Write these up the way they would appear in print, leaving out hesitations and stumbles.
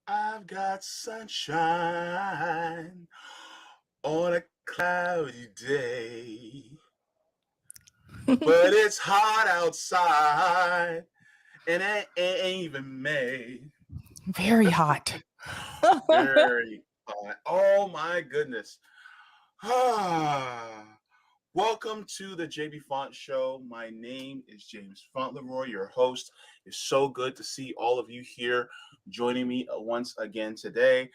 I've got sunshine on a cloudy day, but it's hot outside and it ain't even May. Very hot. Very hot. Oh my goodness. Ah. Welcome to the Jaybefaunt show. My name is James Fauntleroy, your host. It's so good to see all of you here joining me once again today.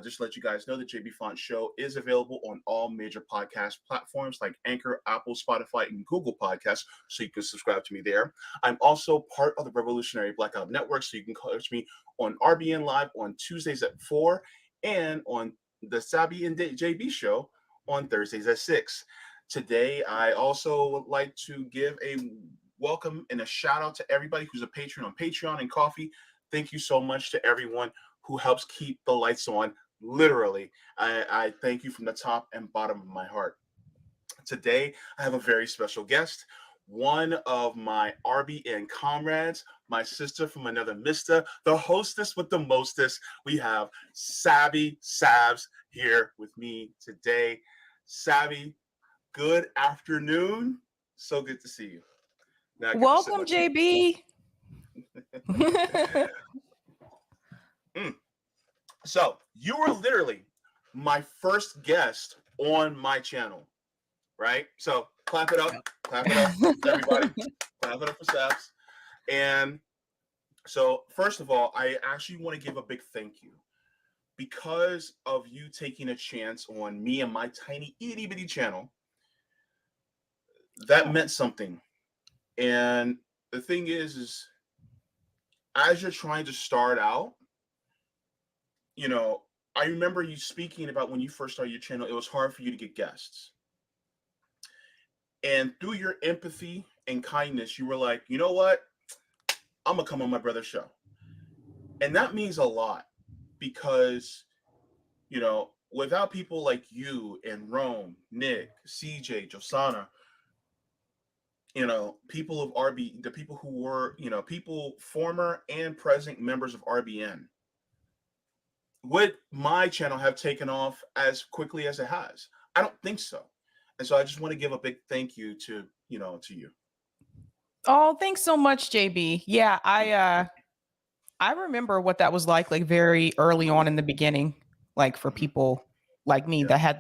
Just to let you guys know, the Jaybefaunt show is available on all major podcast platforms like Anchor, Apple, Spotify, and Google Podcasts, so you can subscribe to me there. I'm also part of the Revolutionary Blackout Network, so you can catch me on RBN Live on Tuesdays at 4 and on the Sabby and JB show on Thursdays at 6. Today, I also would like to give a welcome and a shout out to everybody who's a patron on Patreon and Coffee. Thank you so much to everyone who helps keep the lights on. Literally, I thank you from the top and bottom of my heart. Today, I have a very special guest, one of my RBN comrades, my sister from another mister, the hostess with the mostest. We have Sabby Sabs here with me today. Sabby, good afternoon. So good to see you. Now I get to sip my Welcome, tea. JB. Mm. So you were literally my first guest on my channel, right? So clap it up, everybody. Clap it up for Saps. And so first of all, I actually want to give a big thank you because of you taking a chance on me and my tiny itty bitty channel. That meant something. And the thing is as you're trying to start out, you know, I remember you speaking about when you first started your channel, it was hard for you to get guests. And through your empathy and kindness, you were like, you know what? I'm going to come on my brother's show. And that means a lot because, without people like you and Rome, Nick, CJ, Josana, people of RB, the people who were, people former and present members of RBN, would my channel have taken off as quickly as it has? I don't think so. And so I just want to give a big thank you to you. Oh, thanks so much, JB. Yeah, I remember what that was like very early on in the beginning, like for Mhm. people like me Yeah. that had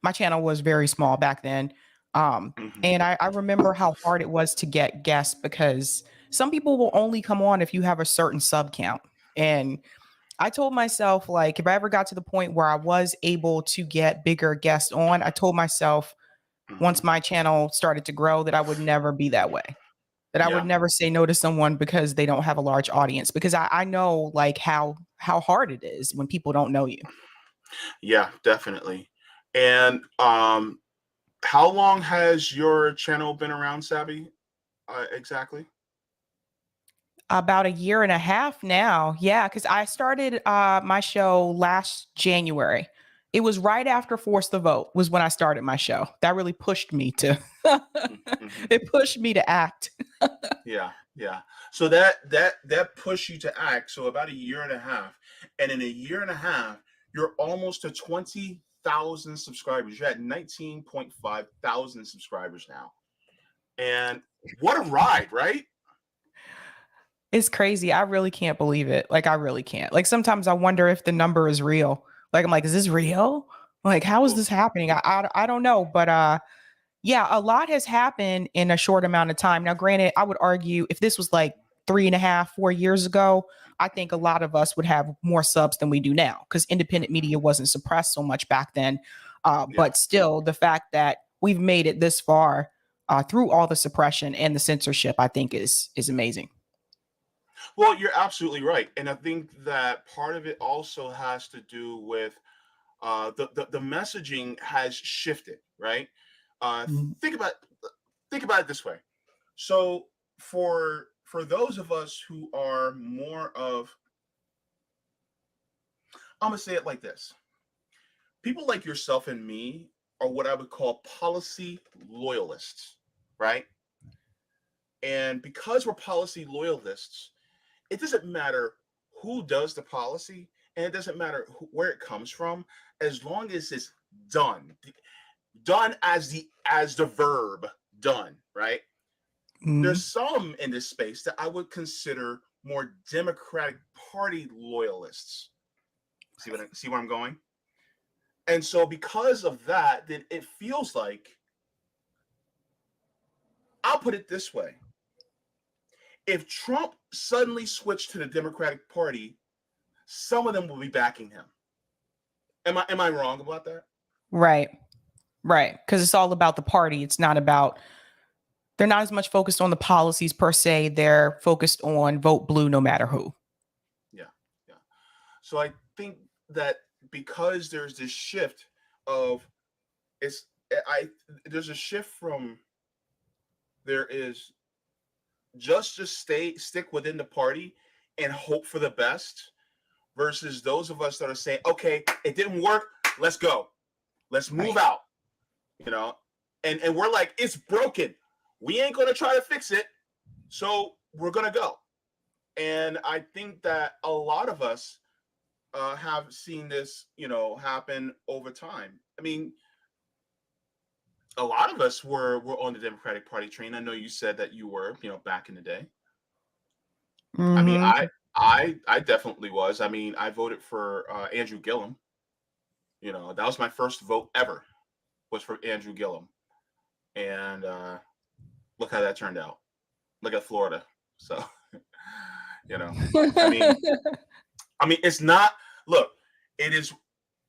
my channel was very small back then. Mhm. And I remember how hard it was to get guests because some people will only come on if you have a certain sub count. And I told myself, like, if I ever got to the point where I was able to get bigger guests on, I told myself once Mhm. my channel started to grow that I would never be that way. That I would Yeah. never say no to someone because they don't have a large audience because I know like how hard it is when people don't know you. Yeah, definitely. And how long has your channel been around, Sabby? Exactly. About a year and a half now. Yeah, because I started my show last January. It was right after Force the Vote was when I started my show. That really pushed me to Mm-hmm. it pushed me to act. Yeah, yeah. So that pushed you to act. So about a year and a half, and in a year and a half, you're almost to 20,000 subscribers. You're at 19.5 thousand subscribers now, and what a ride, right? It's crazy. I really can't believe it. Like I really can't. Like sometimes I wonder if the number is real. Like I'm like, is this real? Like how is Well, this happening? I don't know, but yeah, a lot has happened in a short amount of time. Now, granted, I would argue if this was like 3.5, 4 years ago, I think a lot of us would have more subs than we do now because independent media wasn't suppressed so much back then. yeah. But still, the fact that we've made it this far through all the suppression and the censorship, I think is amazing. Well, you're absolutely right, and I think that part of it also has to do with the messaging has shifted, right? Uh, Mhm. think about think about it this way. So for those of us who are more of, I'm gonna say it like this: people like yourself and me are what I would call policy loyalists, right? And because we're policy loyalists, it doesn't matter who does the policy. and it doesn't matter where it comes from, as long as it's done as the verb done, right? Mhm. There's some in this space that I would consider more Democratic Party loyalists. See where I'm going? And so because of that, then it feels like, I'll put it this way. If Trump suddenly switched to the Democratic Party, some of them will be backing him. Am I wrong about that? Right. Right. Because it's all about the party. It's not about, they're not as much focused on the policies per se. They're focused on vote blue no matter who. Yeah. Yeah. So I think that because there's this shift of it's I there's a shift from there is just stick within the party and hope for the best versus those of us that are saying, okay, it didn't work, let's go. Let's move Right. out. You know, and we're like, it's broken. We ain't gonna try to fix it. So we're gonna go. And I think that a lot of us have seen this, happen over time. I mean, a lot of us were on the Democratic Party train. I know you said that you were, back in the day. I mean, Hmm. I definitely was. I mean, I voted for Andrew Gillum. That was my first vote ever, was for Andrew Gillum. And look how that turned out. Look at Florida. So, I mean, it's not. Look, it is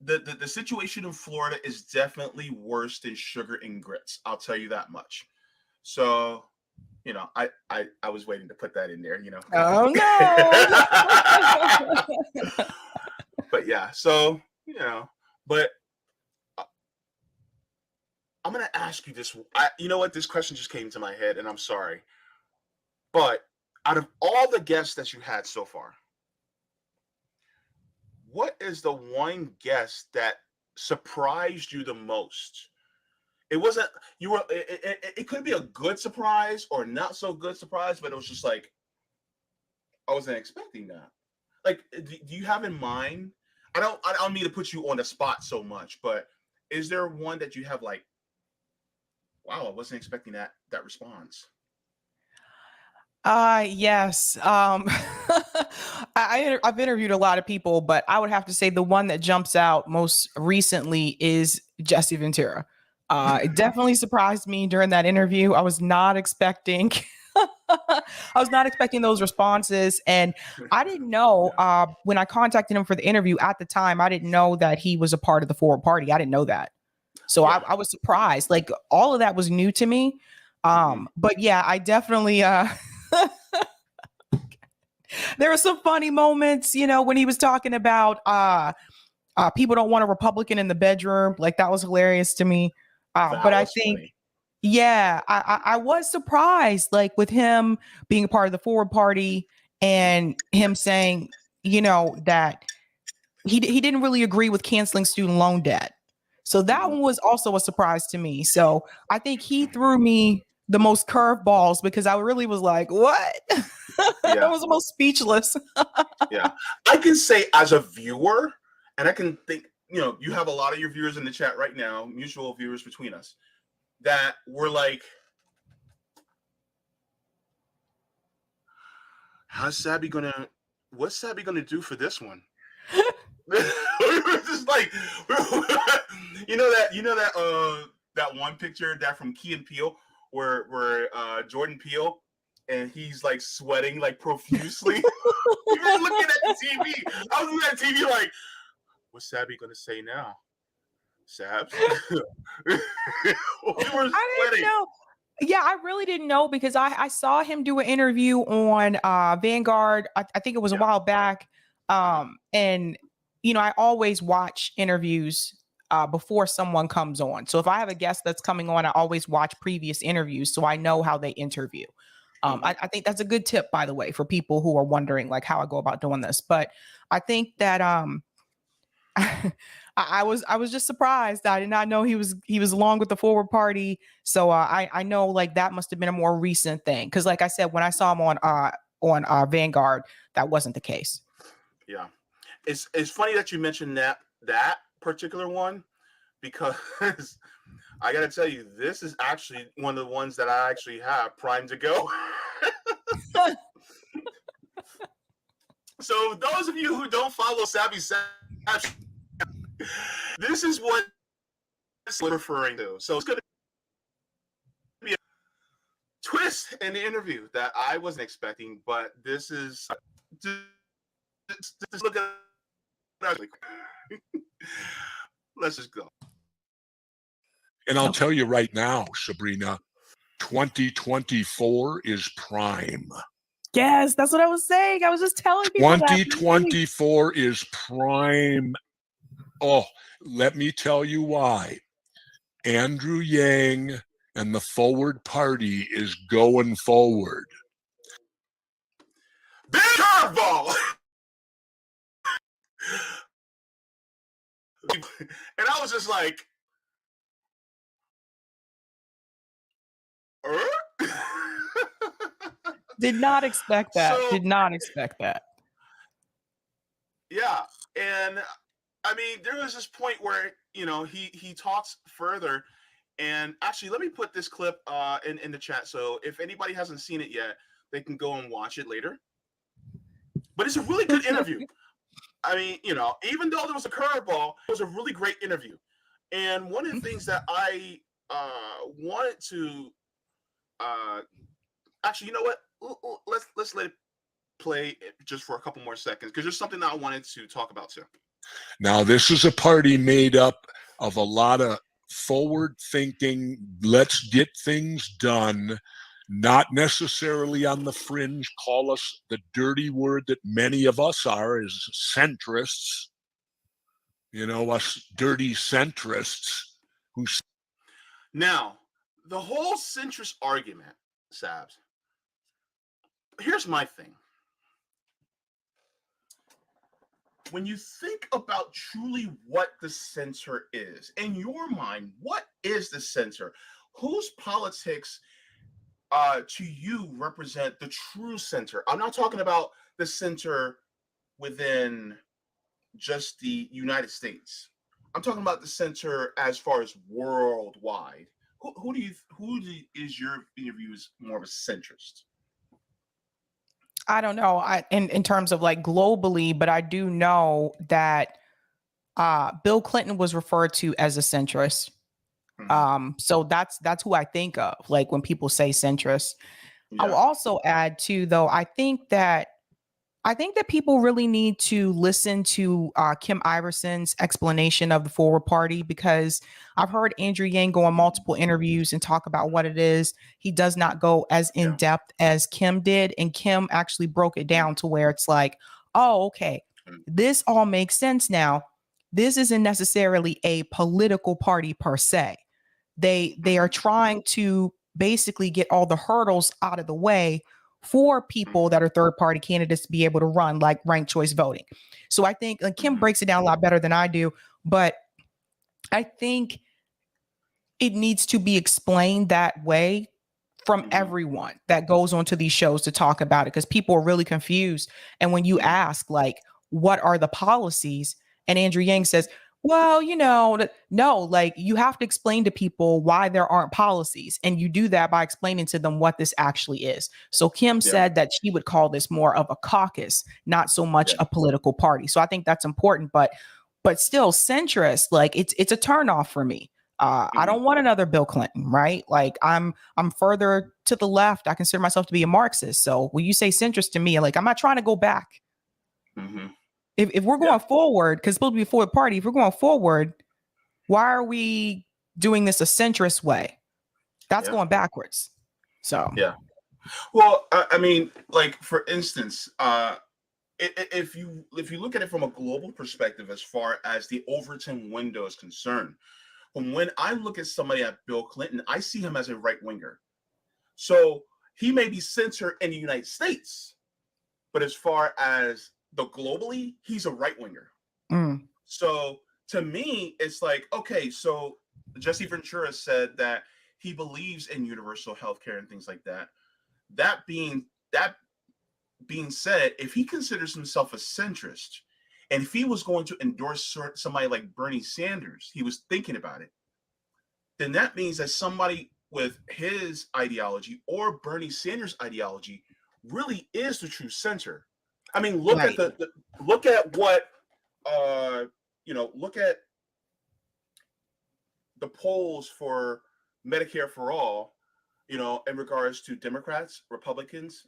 the situation in Florida is definitely worse than sugar and grits. I'll tell you that much. So, I was waiting to put that in there. Oh no. But yeah, so but I'm gonna ask you this. You know what? This question just came to my head, and I'm sorry. But out of all the guests that you had so far, what is the one guest that surprised you the most? It wasn't you were. It could be a good surprise or not so good surprise, but it was just like I wasn't expecting that. Like, do you have in mind? I don't mean to put you on the spot so much, but is there one that you have like, wow, I wasn't expecting that response? Yes. I've interviewed a lot of people, but I would have to say the one that jumps out most recently is Jesse Ventura. It definitely surprised me during that interview. I was not expecting I was not expecting those responses. And I didn't know Yeah. when I contacted him for the interview at the time, I didn't know that he was a part of the Forward Party. I didn't know that. So Yeah. I was surprised. Like all of that was new to me. Mhm. But yeah, I definitely there were some funny moments, when he was talking about people don't want a Republican in the bedroom. Like that was hilarious to me. But That I was think, funny. yeah, I was surprised, like with him being a part of the Forward Party and him saying, that he didn't really agree with canceling student loan debt. So that Mhm. one was also a surprise to me. So I think he threw me the most curveballs because I really was like, what? I Yeah. was almost speechless. Yeah. I can say as a viewer, and I can think, you have a lot of your viewers in the chat right now, mutual viewers between us, that were like, how's Sabby gonna what's Sabby gonna do for this one? We were just like that one picture that from Key and Peele where Jordan Peele and he's like sweating like profusely. We were looking at the TV. I was looking at the TV like, what's Sabby gonna say now? Sabs? We were I didn't sweating. know. Yeah, I really didn't know because I saw him do an interview on Vanguard. I think it was a Yeah. while back. Uh-huh. And I always watch interviews before someone comes on. So if I have a guest that's coming on, I always watch previous interviews so I know how they interview. Mm-hmm. I think that's a good tip, by the way, for people who are wondering like how I go about doing this. But I think that I was just surprised. I did not know he was along with the Forward Party. So I know like that must have been a more recent thing because like I said, when I saw him on Vanguard, that wasn't the case. Yeah. it's funny that you mentioned that particular one, because I got to tell you, this is actually one of the ones that I actually have primed to go. So those of you who don't follow Sabby Sabs, this is what I'm referring to. So it's going to be a twist in the interview that I wasn't expecting, but this is just look at it. Let's just go. And I'll tell you right now, Sabrina, 2024 is prime. Yes, that's what I was saying. I was just telling people that. 2024 is prime. Oh, let me tell you why. Andrew Yang and the Forward Party is going forward. Big curveball! And I was just like, Did not expect that. So, Did not expect that. Yeah, and I mean, there was this point where he talks further, and actually, let me put this clip in the chat. So if anybody hasn't seen it yet, they can go and watch it later. But it's a really good interview. I mean, even though there was a curveball, it was a really great interview. And one of the things that I wanted to actually, you know what? Let's let it play just for a couple more seconds, because there's something that I wanted to talk about too. Now, this is a party made up of a lot of forward thinking, let's get things done, not necessarily on the fringe. Call us the dirty word that many of us are, is centrists. Us dirty centrists who. Now, the whole centrist argument, Sabs, here's my thing. When you think about truly what the censor is, in your mind, what is the censor? Whose politics to you represent the true censor? I'm not talking about the censor within just the United States. I'm talking about the censor as far as worldwide. Who is your views more of a centrist? I don't know. In terms of like globally, but I do know that Bill Clinton was referred to as a centrist. So that's who I think of, like when people say centrist. Yeah. I will also add too, though, I think that people really need to listen to Kim Iverson's explanation of the Forward Party, because I've heard Andrew Yang go on multiple interviews and talk about what it is. He does not go as in depth as Kim did. And Kim actually broke it down to where it's like, oh, okay, this all makes sense now. This isn't necessarily a political party per se. They are trying to basically get all the hurdles out of the way for people that are third party candidates to be able to run, like ranked choice voting. So I think Kim breaks it down a lot better than I do, but I think it needs to be explained that way from everyone that goes onto these shows to talk about it, because people are really confused. And when you ask, like, what are the policies? And Andrew Yang says, well, no, like you have to explain to people why there aren't policies. And you do that by explaining to them what this actually is. So Kim said that she would call this more of a caucus, not so much a political party. So I think that's important, but still centrist, like it's a turnoff for me. I don't want another Bill Clinton, right? Like I'm further to the left. I consider myself to be a Marxist. So when you say centrist to me, like I'm not trying to go back. If we're going forward, because it's supposed to be a forward party, if we're going forward, why are we doing this a centrist way? That's going backwards. So well, I mean, like for instance, if you look at it from a global perspective, as far as the Overton window is concerned, when I look at somebody like Bill Clinton, I see him as a right winger. So he may be center in the United States, but as far as the globally, he's a right winger. So to me, it's like, okay, so Jesse Ventura said that he believes in universal healthcare and things like that. That being said, if he considers himself a centrist, And if he was going to endorse somebody like Bernie Sanders, he was thinking about it, then that means that somebody with his ideology or Bernie Sanders ideology really is the true center. I mean, look Right. at look at what look at the polls for Medicare for all, in regards to Democrats, Republicans,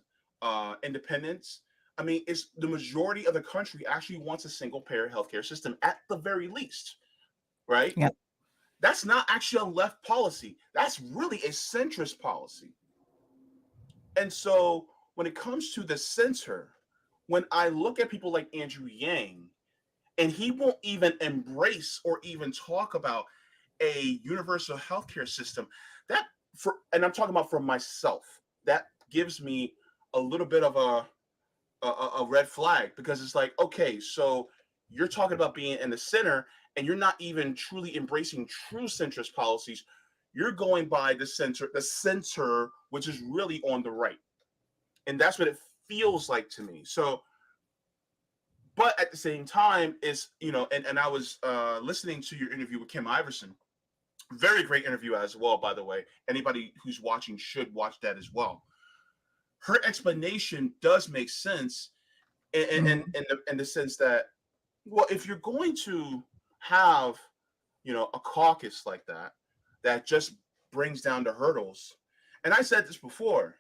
independents. I mean, it's the majority of the country actually wants a single payer healthcare system at the very least, right? Yeah. That's not actually a left policy. That's really a centrist policy. And so when it comes to the center, when I look at people like Andrew Yang, and he won't even embrace or even talk about a universal healthcare system, and I'm talking about for myself, that gives me a little bit of a red flag, because it's like, okay, so you're talking about being in the center and you're not even truly embracing true centrist policies. You're going by the center, which is really on the right. And that's what it feels like to me. So, but at the same time, it's, and I was listening to your interview with Kim Iverson. Very great interview as well, by the way. Anybody who's watching should watch that as well. Her explanation does make sense in the sense that, well, if you're going to have, a caucus like that just brings down the hurdles. And I said this before,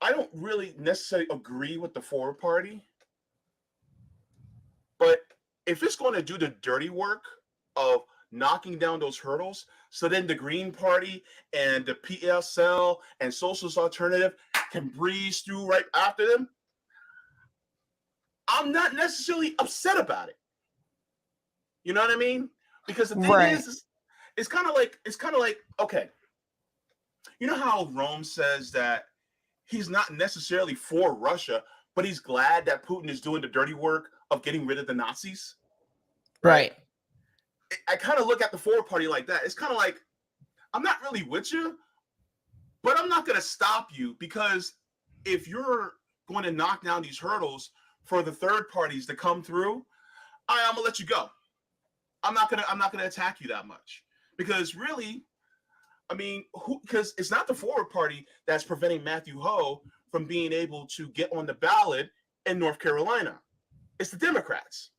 I don't really necessarily agree with the Forward Party, but if it's going to do the dirty work of knocking down those hurdles, so then the Green Party and the PSL and Socialist Alternative can breeze through right after them, I'm not necessarily upset about it. You know what I mean? Because the thing is, it's kind of like, okay, you know how Rome says that he's not necessarily for Russia, but he's glad that Putin is doing the dirty work of getting rid of the Nazis? Right. I kind of look at the Forward Party like that. It's kind of like, I'm not really with you, but I'm not going to stop you, because if you're going to knock down these hurdles for the third parties to come through, I'm going to let you go. I'm not gonna attack you that much, because really, I mean, because it's not the Forward Party that's preventing Matthew Ho from being able to get on the ballot in North Carolina. It's the Democrats.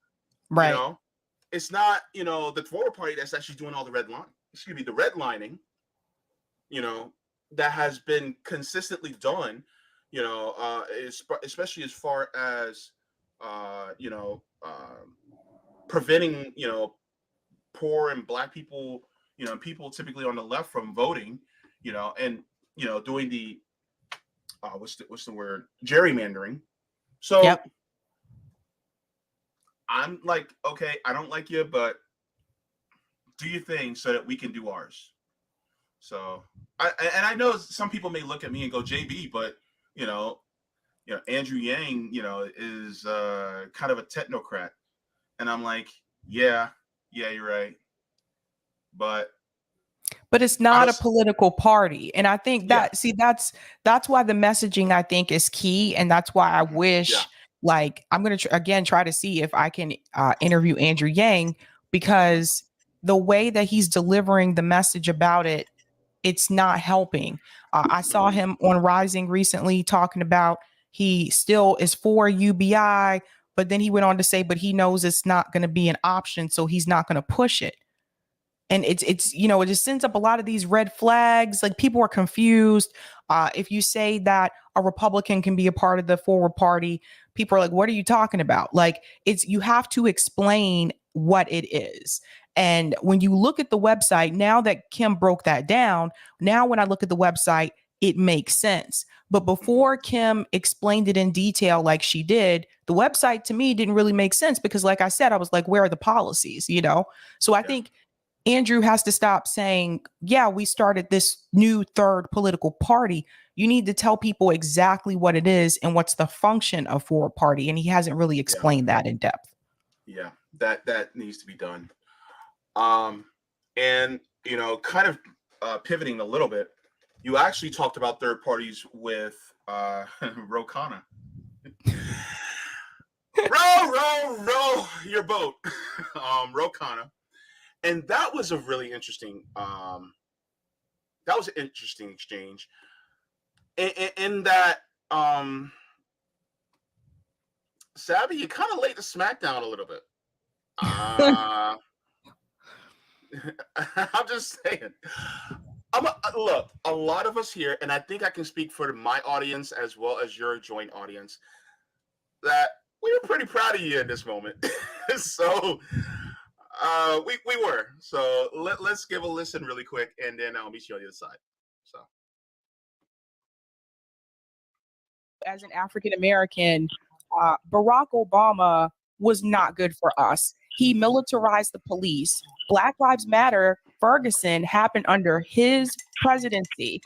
Right. It's not, the Forward Party that's actually doing all the redlining, that has been consistently done, especially as far as, preventing, poor and Black people, and people typically on the left from voting, and, doing the, what's the word? Gerrymandering. So Yep. I'm like, okay, I don't like you, but do your thing so that we can do ours. So I know some people may look at me and go, JB, but Andrew Yang, is kind of a technocrat, and I'm like, yeah, you're right, but it's not a political party. And I think that, that's why the messaging, I think, is key. And that's why I wish, like, I'm going to again try to see if I can interview Andrew Yang, because the way that he's delivering the message about it, it's not helping. I saw him on Rising recently talking about he still is for UBI, but then he went on to say, but he knows it's not going to be an option, so he's not going to push it. And it's it just sends up a lot of these red flags. Like, people are confused. If you say that a Republican can be a part of the Forward Party, people are like, what are you talking about? Like, you have to explain what it is. And when you look at the website, now that Kim broke that down, now when I look at the website, it makes sense. But before Kim explained it in detail like she did, the website to me didn't really make sense, because like I said, I was like, where are the policies? So I think Andrew has to stop saying, yeah, we started this new third political party. You need to tell people exactly what it is and what's the function of Forward Party. And he hasn't really explained that in depth. Yeah, that needs to be done. And, kind of pivoting a little bit, you actually talked about third parties with Ro Khanna. Ro row your boat, Ro Khanna. And that was a really interesting exchange in that Sabby, you kind of laid the smack down a little bit. I'm just saying. Look, a lot of us here, and I think I can speak for my audience as well as your joint audience, that we were pretty proud of you in this moment. So we were. So let's give a listen really quick, and then I'll meet you on the other side. So, as an African American, Barack Obama was not good for us. He militarized the police. Black Lives Matter, Ferguson, happened under his presidency.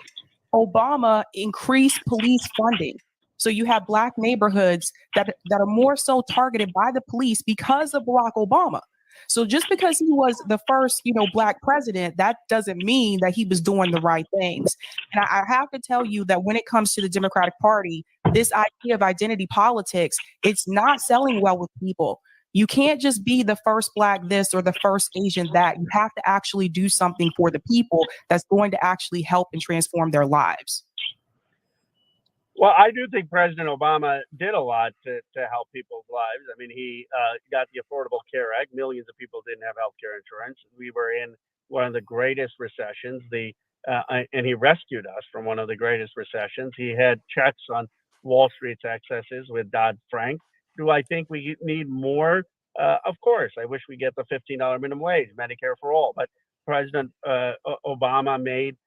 Obama increased police funding. So you have Black neighborhoods that are more so targeted by the police because of Barack Obama. So just because he was the first, Black president, that doesn't mean that he was doing the right things. And I have to tell you that when it comes to the Democratic Party, this idea of identity politics, it's not selling well with people. You can't just be the first Black this or the first Asian that. You have to actually do something for the people that's going to actually help and transform their lives. Well, I do think President Obama did a lot to help people's lives. I mean, he got the Affordable Care Act. Millions of people didn't have health care insurance. We were in one of the greatest recessions, and he rescued us from one of the greatest recessions. He had checks on Wall Street's excesses with Dodd-Frank. Do I think we need more? Of course. I wish we get the $15 minimum wage, Medicare for all. But President Obama made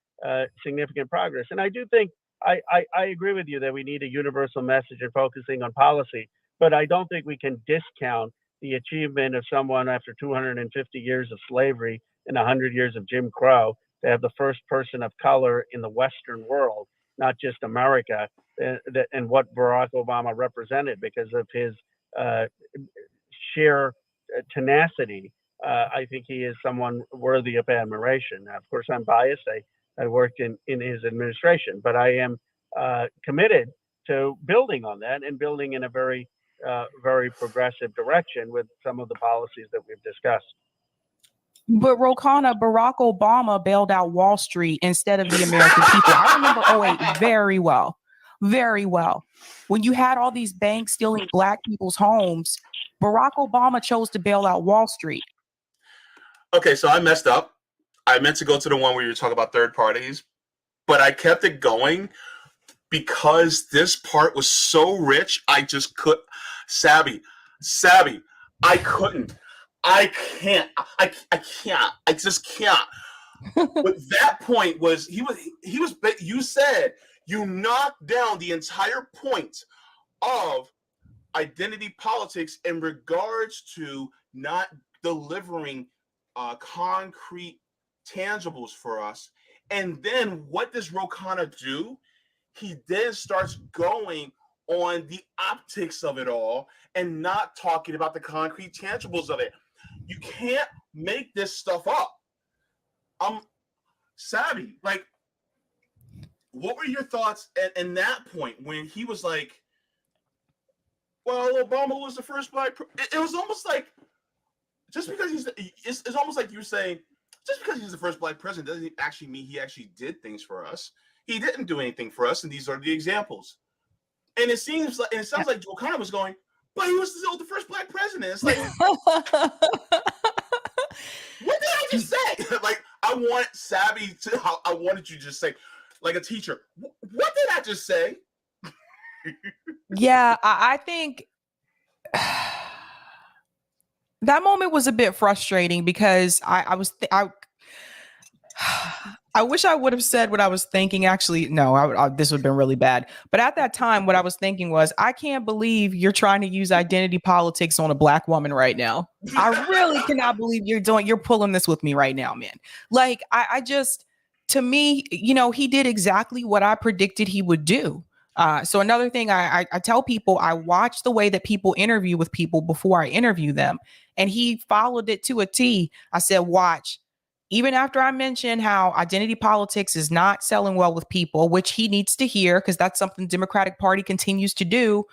significant progress. And I do think I agree with you that we need a universal message and focusing on policy. But I don't think we can discount the achievement of someone after 250 years of slavery and 100 years of Jim Crow to have the first person of color in the Western world, not just America, and what Barack Obama represented because of his sheer tenacity. I think he is someone worthy of admiration. Now, of course, I'm biased. I worked in his administration, but I am committed to building on that and building in a very, very progressive direction with some of the policies that we've discussed. But Ro Khanna, Barack Obama bailed out Wall Street instead of the American people. I remember 2008 very well. Very well. When you had all these banks stealing Black people's homes, Barack Obama chose to bail out Wall Street. Okay, so I messed up. I meant to go to the one where you were talking about third parties, but I kept it going because this part was so rich. I just could. Sabby, I couldn't. I can't. I can't. I just can't. But that point was he was. You said you knocked down the entire point of identity politics in regards to not delivering concrete tangibles for us. And then what does Ro Khanna do? He then starts going on the optics of it all and not talking about the concrete tangibles of it. You can't make this stuff up. Sabby, like, what were your thoughts at that point when he was like, well, Obama was the first Black it was almost like just because it's almost like you're saying just because he's the first Black president doesn't actually mean he actually did things for us. He didn't do anything for us, and these are the examples. And it sounds like Ro Khanna was going, but he was still the first Black president. It's like, what did I just say? Like, I want Sabby to. I wanted you to just say, like a teacher, what did I just say? Yeah, I think that moment was a bit frustrating because I wish I would have said what I was thinking. Actually, no, this would have been really bad. But at that time, what I was thinking was, I can't believe you're trying to use identity politics on a Black woman right now. I really cannot believe you're pulling this with me right now, man. Like, I just, to me, he did exactly what I predicted he would do. So another thing I tell people, I watch the way that people interview with people before I interview them. And he followed it to a T. I said, watch. Even after I mentioned how identity politics is not selling well with people, which he needs to hear because that's something the Democratic Party continues to do,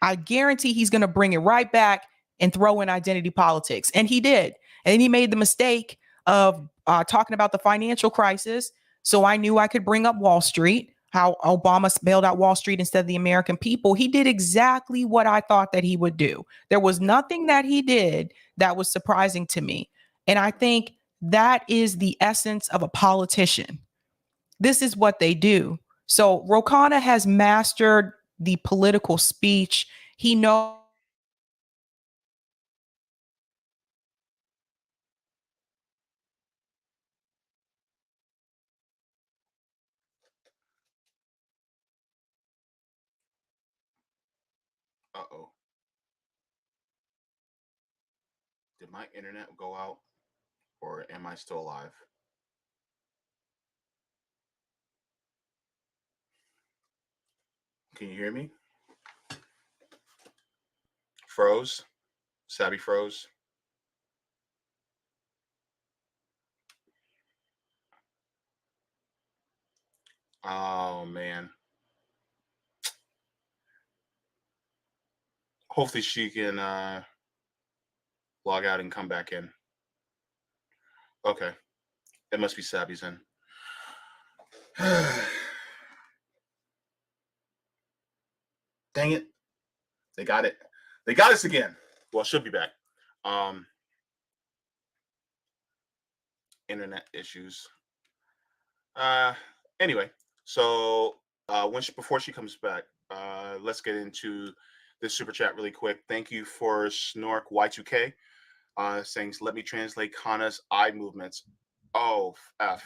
I guarantee he's going to bring it right back and throw in identity politics. And he did. And he made the mistake of talking about the financial crisis. So I knew I could bring up Wall Street, how Obama bailed out Wall Street instead of the American people. He did exactly what I thought that he would do. There was nothing that he did that was surprising to me. And I think that is the essence of a politician. This is what they do. So Ro Khanna has mastered the political speech. He knows. Uh-oh. Did my internet go out or am I still alive? Can you hear me? Froze? Sabby froze? Oh, man. Hopefully she can log out and come back in. Okay. It must be Sabby's in. Dang it. They got it. They got us again. Well, she'll be back. Internet issues. Anyway, so before she comes back, let's get into this super chat really quick. Thank you for Snork Y2K saying, let me translate Khanna's eye movements. Oh, F.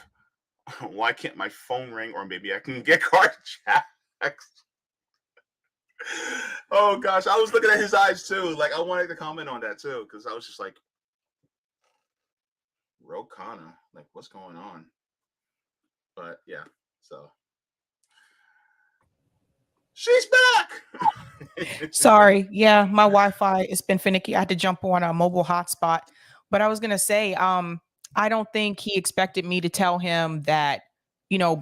Why can't my phone ring? Or maybe I can get card checks. Oh gosh, I was looking at his eyes too. Like I wanted to comment on that too, because I was just like, Ro Khanna, like what's going on? But yeah, so she's back. Sorry. Yeah, my Wi-Fi it's been finicky. I had to jump on a mobile hotspot. But I was gonna say, I don't think he expected me to tell him that,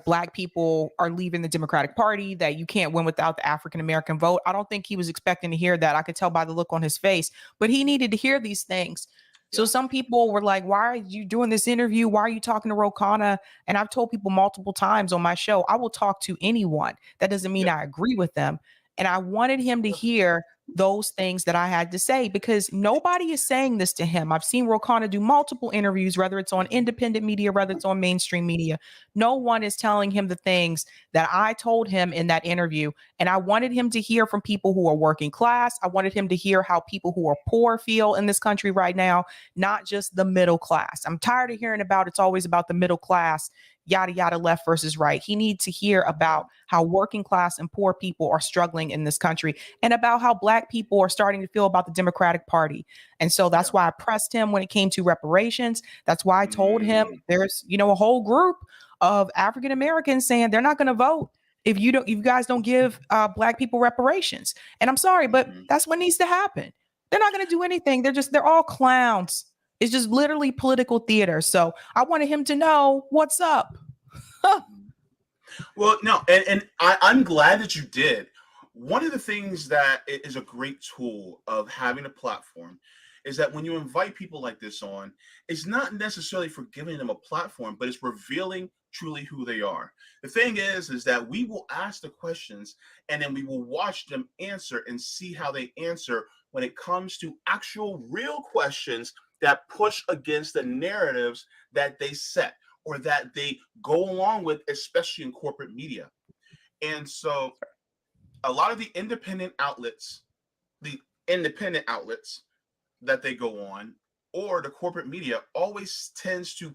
Black people are leaving the Democratic Party, that you can't win without the African American vote. I don't think he was expecting to hear that. I could tell by the look on his face, but he needed to hear these things. So Yeah. some people were like, why are you doing this interview? Why are you talking to Ro Khanna? And I've told people multiple times on my show, I will talk to anyone. That doesn't mean I agree with them. And I wanted him to hear those things that I had to say because nobody is saying this to him. I've seen Ro Khanna do multiple interviews, whether it's on independent media, whether it's on mainstream media. No one is telling him the things that I told him in that interview. And I wanted him to hear from people who are working class. I wanted him to hear how people who are poor feel in this country right now, not just the middle class. I'm tired of hearing about it's always about the middle class, yada, yada, left versus right. He needs to hear about how working class and poor people are struggling in this country and about how Black people are starting to feel about the Democratic Party. And so that's why I pressed him when it came to reparations. That's why I told him there's, a whole group of African Americans saying they're not going to vote if you guys don't give Black people reparations. And I'm sorry, but that's what needs to happen. They're not going to do anything. They're all clowns. It's just literally political theater. So I wanted him to know what's up. Well, no, and I'm glad that you did. One of the things that is a great tool of having a platform is that when you invite people like this on, it's not necessarily for giving them a platform, but it's revealing truly who they are. The thing is that we will ask the questions and then we will watch them answer and see how they answer when it comes to actual real questions that push against the narratives that they set or that they go along with, especially in corporate media. And so a lot of the independent outlets that they go on, or the corporate media always tends to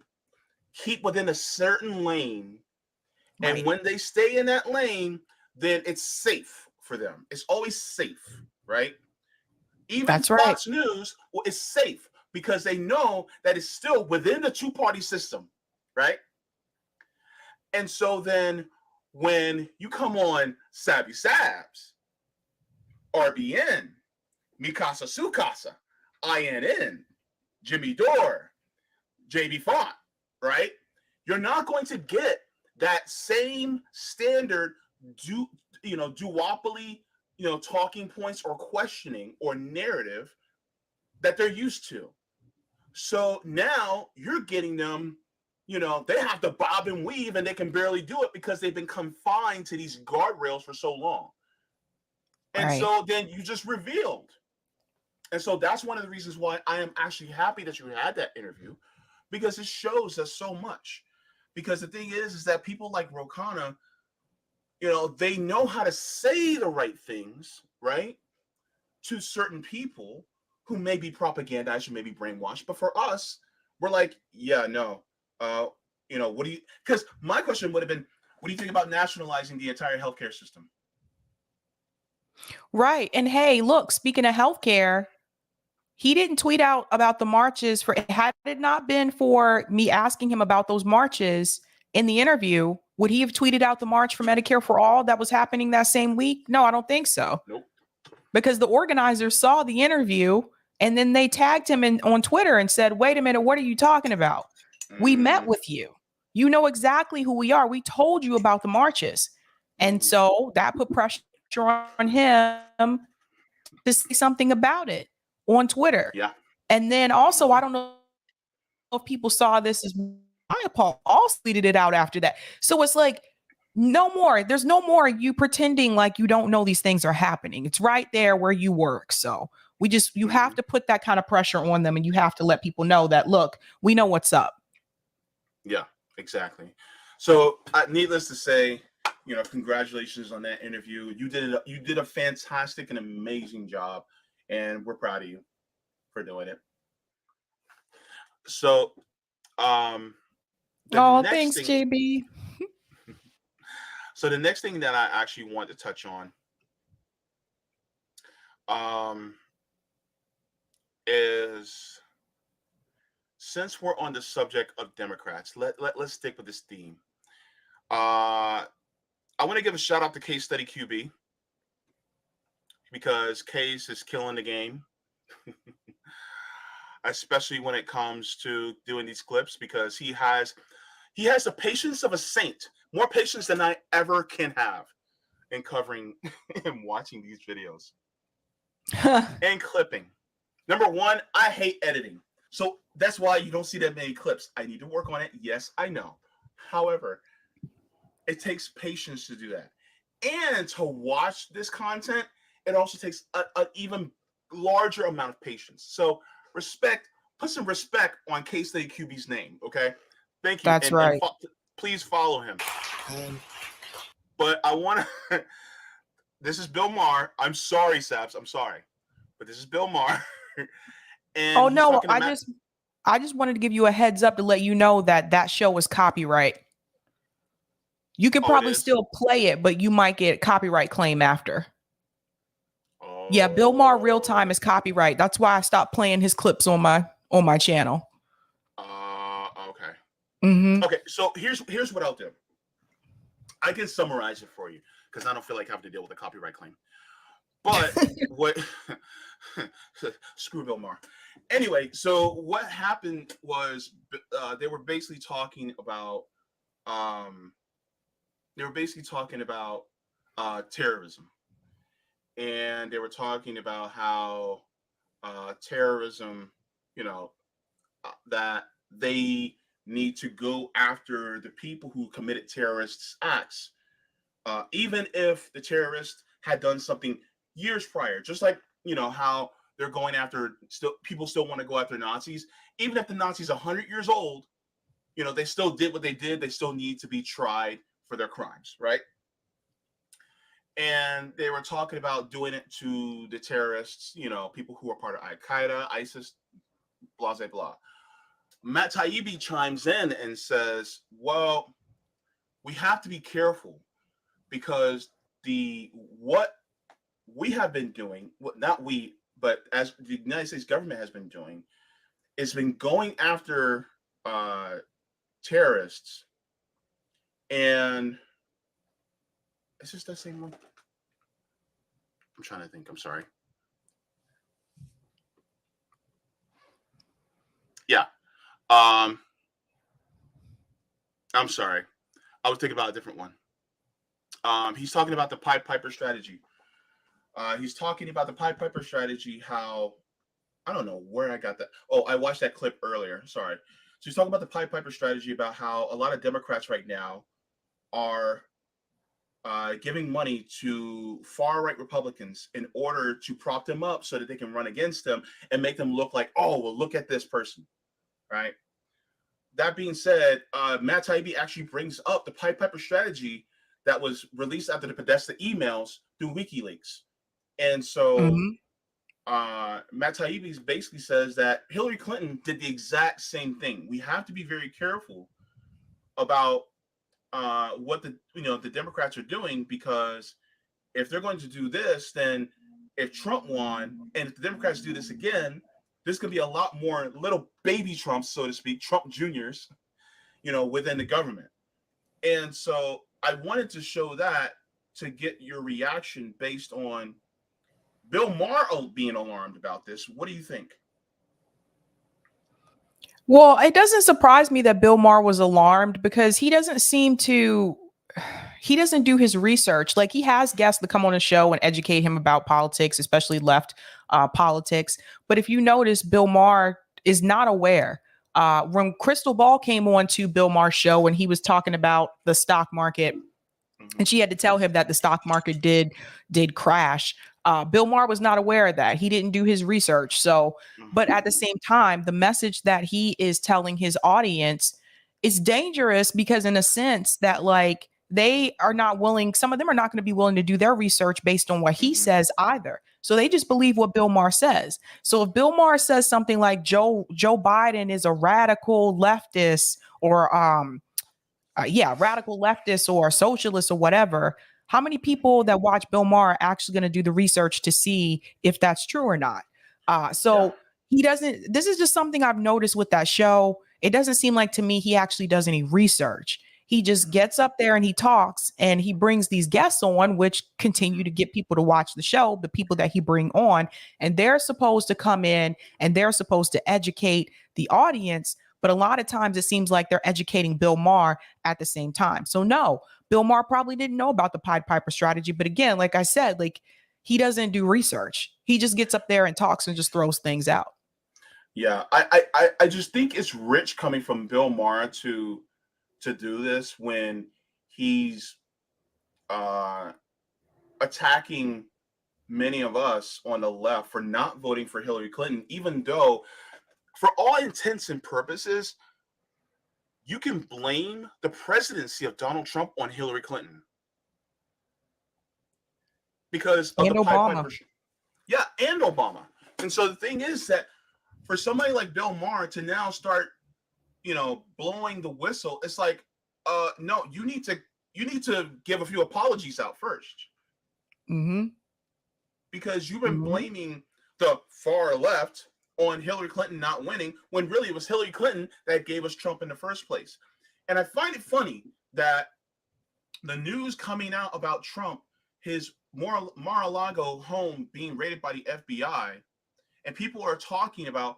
keep within a certain lane. Right. And when they stay in that lane, then it's safe for them. It's always safe, right? Even That's Fox News is safe because they know that it's still within the two-party system, right? And so then when you come on Sabby Sabs, RBN, Mikasa Sukasa, INN, Jimmy Dore, Jaybefaunt, right? You're not going to get that same standard duopoly, talking points or questioning or narrative that they're used to. So now you're getting them, they have to bob and weave and they can barely do it because they've been confined to these guardrails for so long. And Right. so then you just revealed. And so that's one of the reasons why I am actually happy that you had that interview, because it shows us so much. Because the thing is that people like Ro Khanna, they know how to say the right things, right, to certain people who may be propagandized or maybe brainwashed. But for us, we're like, yeah, no. What do you, because my question would have been, what do you think about nationalizing the entire healthcare system? Right. And hey, look, speaking of healthcare, he didn't tweet out about the marches. Had it not been for me asking him about those marches in the interview, would he have tweeted out the march for Medicare for All that was happening that same week? No, I don't think so. Nope. Because the organizers saw the interview and then they tagged him on Twitter and said, wait a minute, what are you talking about? We met with you. You know exactly who we are. We told you about the marches. And so that put pressure on him to say something about it on Twitter. Yeah. And then also, I don't know if people saw this as Paul also tweeted it out after that. So it's like, no more. There's no more you pretending like you don't know these things are happening. It's right there where you work. So you have to put that kind of pressure on them, and you have to let people know that, look, we know what's up. Yeah, exactly. So needless to say, congratulations on that interview. You did a fantastic and amazing job, and we're proud of you for doing it. So, thanks, JB. So the next thing that I actually want to touch on, is, since we're on the subject of Democrats, let's stick with this theme. I want to give a shout out to Case Study QB, because Case is killing the game, especially when it comes to doing these clips, because he has the patience of a saint, more patience than I ever can have in covering and watching these videos and clipping. Number one, I hate editing. So that's why you don't see that many clips. I need to work on it. Yes, I know. However, it takes patience to do that. And to watch this content, it also takes an even larger amount of patience. So put some respect on Case Study QB's name, okay? Thank you. That's right. Please follow him. But I want to, this is Bill Maher. I'm sorry, Sabs. I'm sorry. But this is Bill Maher. And no, I just wanted to give you a heads up to let you know that show is copyright. You could probably still play it, but you might get copyright claim after. Yeah, Bill Maher Real Time is copyright. That's why I stopped playing his clips on my channel. Okay. Mm-hmm. Okay, so here's what I'll do. I can summarize it for you because I don't feel like having to deal with a copyright claim. But what? Screw Bill Maher. Anyway, so what happened was they were basically talking about terrorism, and they were talking about how terrorism, that they need to go after the people who committed terrorist acts, even if the terrorist had done something years prior, just like how they're going after, people still want to go after Nazis, even if the Nazis 100 years old, they still did what they did. They still need to be tried for their crimes, right? And they were talking about doing it to the terrorists, people who are part of Al Qaeda, ISIS, blah blah blah. Matt Taibbi chimes in and says, "Well, we have to be careful because what we have been doing, not we, but as the United States government has been doing, is been going after terrorists, and is this that same one? I'm trying to think. I'm sorry. Yeah. I'm sorry. I was thinking about a different one. He's talking about the Pied Piper strategy. He's talking about the Pied Piper strategy, how I don't know where I got that. Oh, I watched that clip earlier. Sorry. So he's talking about the Pied Piper strategy, about how a lot of Democrats right now are giving money to far right Republicans in order to prop them up so that they can run against them and make them look like, oh, well, look at this person, right? That being said, Matt Taibbi actually brings up the Pied Piper strategy that was released after the Podesta emails through WikiLeaks. And so Matt Taibbi basically says that Hillary Clinton did the exact same thing. We have to be very careful about what the Democrats are doing, because if they're going to do this, then if Trump won and if the Democrats do this again, there's going to be a lot more little baby Trumps, so to speak, Trump Juniors, within the government. And so I wanted to show that to get your reaction based on Bill Maher being alarmed about this. What do you think? Well, it doesn't surprise me that Bill Maher was alarmed, because he doesn't do his research. Like, he has guests that come on the show and educate him about politics, especially left politics. But if you notice, Bill Maher is not aware. When Crystal Ball came on to Bill Maher's show and he was talking about the stock market, and she had to tell him that the stock market did crash. Bill Maher was not aware of that. He didn't do his research. So, but at the same time, the message that he is telling his audience is dangerous, because in a sense that, like, they are not willing, some of them are not going to be willing to do their research based on what he says either. So they just believe what Bill Maher says. So if Bill Maher says something like Joe Biden is a radical leftist, or radical leftist or socialist or whatever, how many people that watch Bill Maher are actually going to do the research to see if that's true or not? He doesn't. This is just something I've noticed with that show. It doesn't seem like to me he actually does any research. He just gets up there and he talks, and he brings these guests on, which continue to get people to watch the show, the people that he bring on, and they're supposed to come in and they're supposed to educate the audience. But a lot of times it seems like they're educating Bill Maher at the same time. So no, Bill Maher probably didn't know about the Pied Piper strategy. But again, like I said, like, he doesn't do research. He just gets up there and talks and just throws things out. Yeah, I just think it's rich coming from Bill Maher to do this when he's attacking many of us on the left for not voting for Hillary Clinton, even though, for all intents and purposes, you can blame the presidency of Donald Trump on Hillary Clinton because of And the Pied Obama. Piper. Yeah, and Obama. And so the thing is that for somebody like Bill Maher to now start, blowing the whistle, it's like, no, you need to give a few apologies out first. Because you've been blaming the far left on Hillary Clinton not winning, when really it was Hillary Clinton that gave us Trump in the first place. And I find it funny that the news coming out about Trump, his Mar-a-Lago home being raided by the FBI, and people are talking about,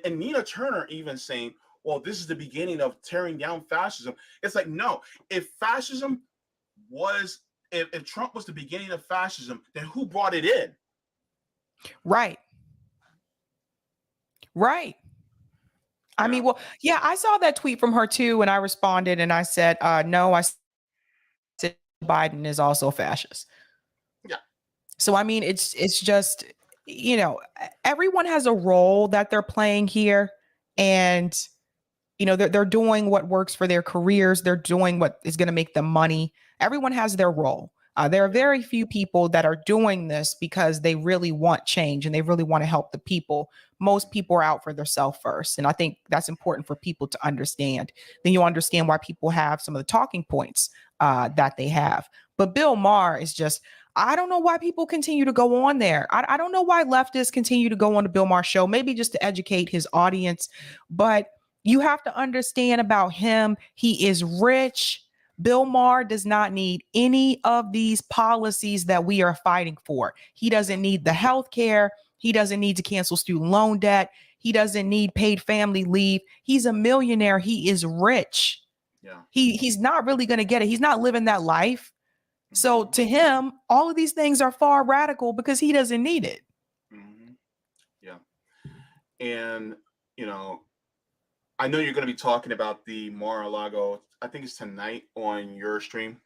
and Nina Turner even saying, well, this is the beginning of tearing down fascism. It's like, no, if Trump was the beginning of fascism, then who brought it in? Right. I mean, well, yeah, I saw that tweet from her too, and I responded and I said, no, I said Biden is also fascist. Yeah. So, I mean, it's just, everyone has a role that they're playing here, and, they're doing what works for their careers. They're doing what is going to make them money. Everyone has their role. There are very few people that are doing this because they really want change and they really want to help the people. Most people are out for themselves first. And I think that's important for people to understand. Then you'll understand why people have some of the talking points that they have. But Bill Maher is just, I don't know why people continue to go on there. I don't know why leftists continue to go on the Bill Maher show, maybe just to educate his audience. But you have to understand about him. He is rich. Bill Maher does not need any of these policies that we are fighting for. He doesn't need the health care. He doesn't need to cancel student loan debt. He doesn't need paid family leave. He's a millionaire. He is rich. Yeah. He's not really going to get it. He's not living that life. So to him, all of these things are far radical because he doesn't need it. Yeah. and you know, I know you're going to be talking about the Mar-a-Lago. I think it's tonight on your stream.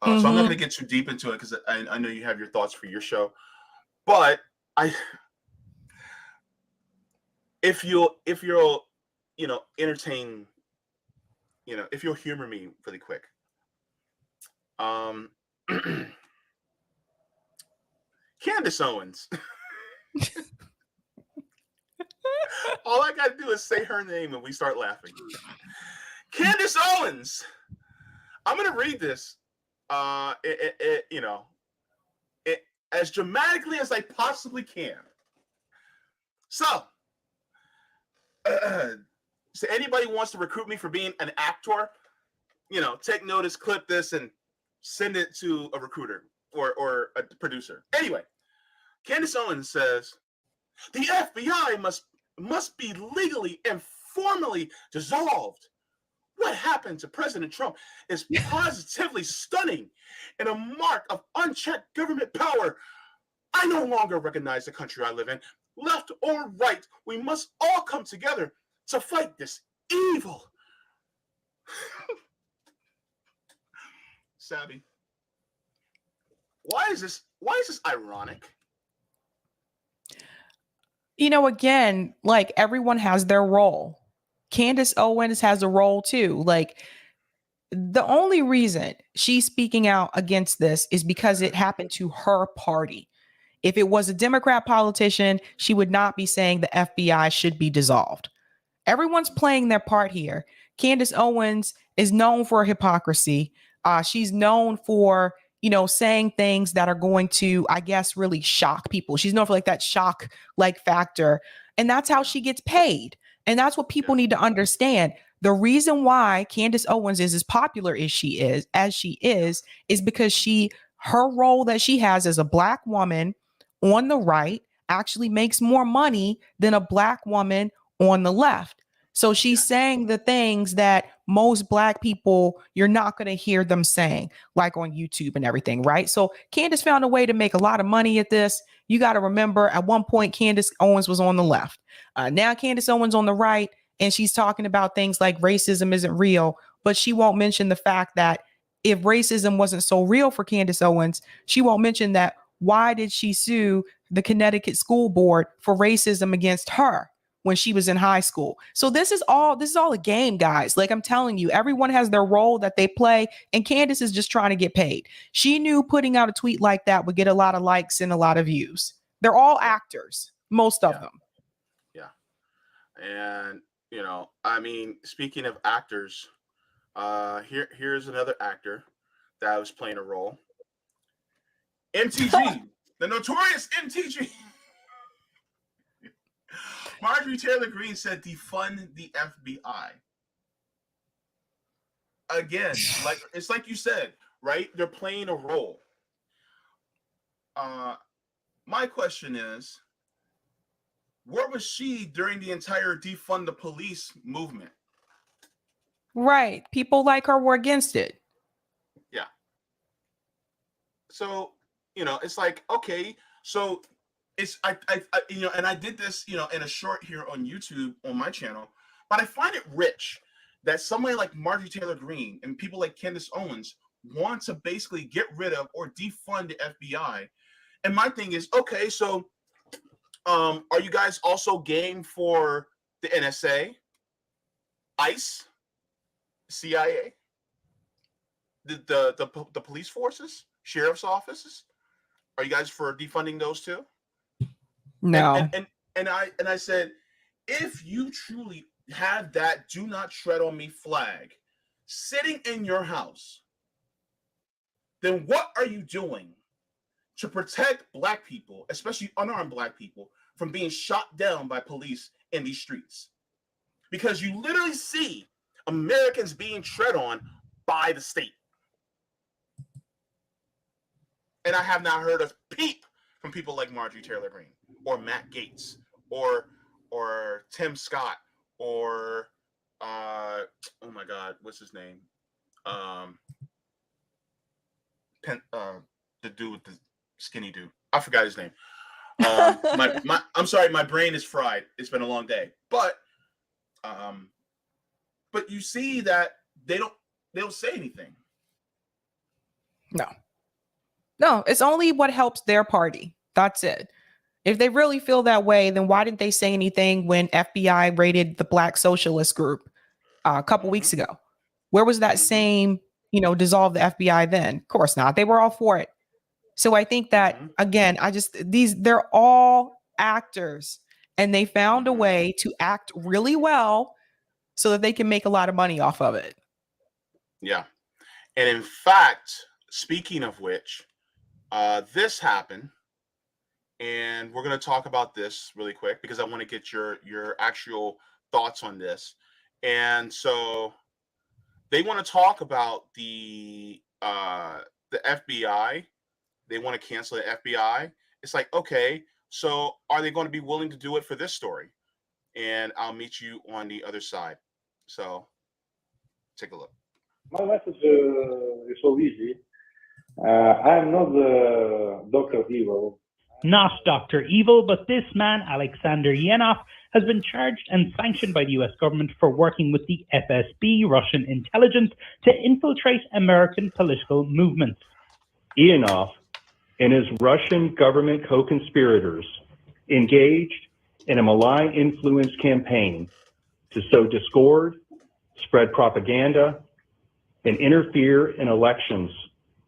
So I'm not going to get too deep into it because I know you have your thoughts for your show. But if you'll entertain, if you'll humor me really quick. Candace Owens. All I got to do is say her name and we start laughing. Candace Owens. I'm going to read this, as dramatically as I possibly can. So anybody wants to recruit me for being an actor, take notice, clip this, and send it to a recruiter or a producer. Anyway, Candace Owens says, the FBI must be legally and formally dissolved. What happened to President Trump is positively stunning and a mark of unchecked government power. I no longer recognize the country I live in. Left or right, we must all come together to fight this evil. Sabby, why is this ironic? Again, like, everyone has their role. Candace Owens has a role too. Like, the only reason she's speaking out against this is because it happened to her party. If it was a Democrat politician, she would not be saying the FBI should be dissolved. Everyone's playing their part here. Candace Owens is known for hypocrisy. She's known for, saying things that are going to, I guess, really shock people. She's known for like that shock factor. And that's how she gets paid. And that's what people need to understand. The reason why Candace Owens is as popular as she is because her role that she has as a Black woman on the right actually makes more money than a Black woman on the left. So she's saying the things that most Black people, you're not going to hear them saying, like on YouTube and everything, right? So Candace found a way to make a lot of money at this. You got to remember, at one point, Candace Owens was on the left. Now Candace Owens on the right, and she's talking about things like racism isn't real, but she won't mention the fact that if racism wasn't so real for Candace Owens, she won't mention that. Why did she sue the Connecticut school board for racism against her when she was in high school? So this is all a game, guys. Like, I'm telling you, everyone has their role that they play, and Candace is just trying to get paid. She knew putting out a tweet like that would get a lot of likes and a lot of views. They're all actors, most of them. Yeah. And, speaking of actors, here's another actor that was playing a role. MTG, the notorious MTG. Marjorie Taylor Greene said, defund the FBI. Again, it's like you said, right? They're playing a role. My question is, where was she during the entire defund the police movement? Right. People like her were against it. Yeah. So, it's like, okay, so it's, and I did this, in a short here on YouTube on my channel, but I find it rich that somebody like Marjorie Taylor Greene and people like Candace Owens want to basically get rid of or defund the FBI. And my thing is, okay, so are you guys also game for the NSA, ICE, CIA, the police forces, sheriff's offices? Are you guys for defunding those too? No. And I said, if you truly have that "Do Not Tread on Me" flag sitting in your house, then what are you doing to protect Black people, especially unarmed Black people, from being shot down by police in these streets? Because you literally see Americans being tread on by the state. And I have not heard a peep from people like Marjorie Taylor Greene or Matt Gaetz or Tim Scott or oh my God, what's his name? The dude with the skinny dude. I forgot his name. I'm sorry, my brain is fried. It's been a long day. But you see that they don't say anything. No, it's only what helps their party. That's it. If they really feel that way, then why didn't they say anything when FBI raided the Black Socialist Group a couple weeks ago? Where was that same, dissolve the FBI then? Of course not. They were all for it. So I think that, again, they're all actors, and they found a way to act really well so that they can make a lot of money off of it. Yeah. And in fact, speaking of which, this happened, and we're going to talk about this really quick because I want to get your actual thoughts on this. And so they want to talk about the FBI. They want to cancel the FBI. It's like, okay, so are they going to be willing to do it for this story? And I'll meet you on the other side. So take a look. My message is so easy. I am not the Dr. Evil. Not Dr. Evil, but this man, Alexander Yenov, has been charged and sanctioned by the US government for working with the FSB, Russian intelligence, to infiltrate American political movements. Yenov and his Russian government co-conspirators engaged in a malign influence campaign to sow discord, spread propaganda, and interfere in elections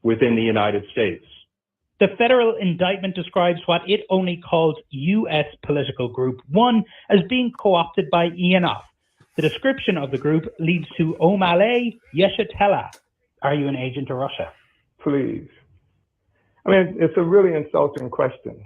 within the United States. The federal indictment describes what it only calls U.S. political group 1 as being co-opted by Yenov. The description of the group leads to Omale Yeshitela. Are you an agent of Russia? Please. I mean, it's a really insulting question.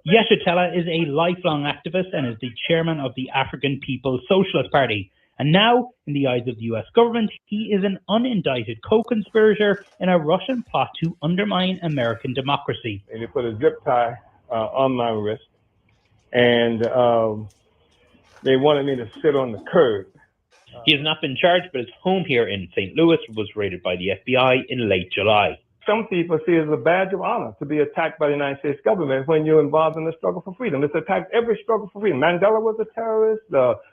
Yeshitela is a lifelong activist and is the chairman of the African People's Socialist Party. And now, in the eyes of the US government, he is an unindicted co-conspirator in a Russian plot to undermine American democracy. And they put a zip tie on my wrist, and they wanted me to sit on the curb. He has not been charged, but his home here in St. Louis was raided by the FBI in late July. Some people see it as a badge of honor to be attacked by the United States government when you're involved in the struggle for freedom. It's attacked every struggle for freedom. Mandela was a terrorist.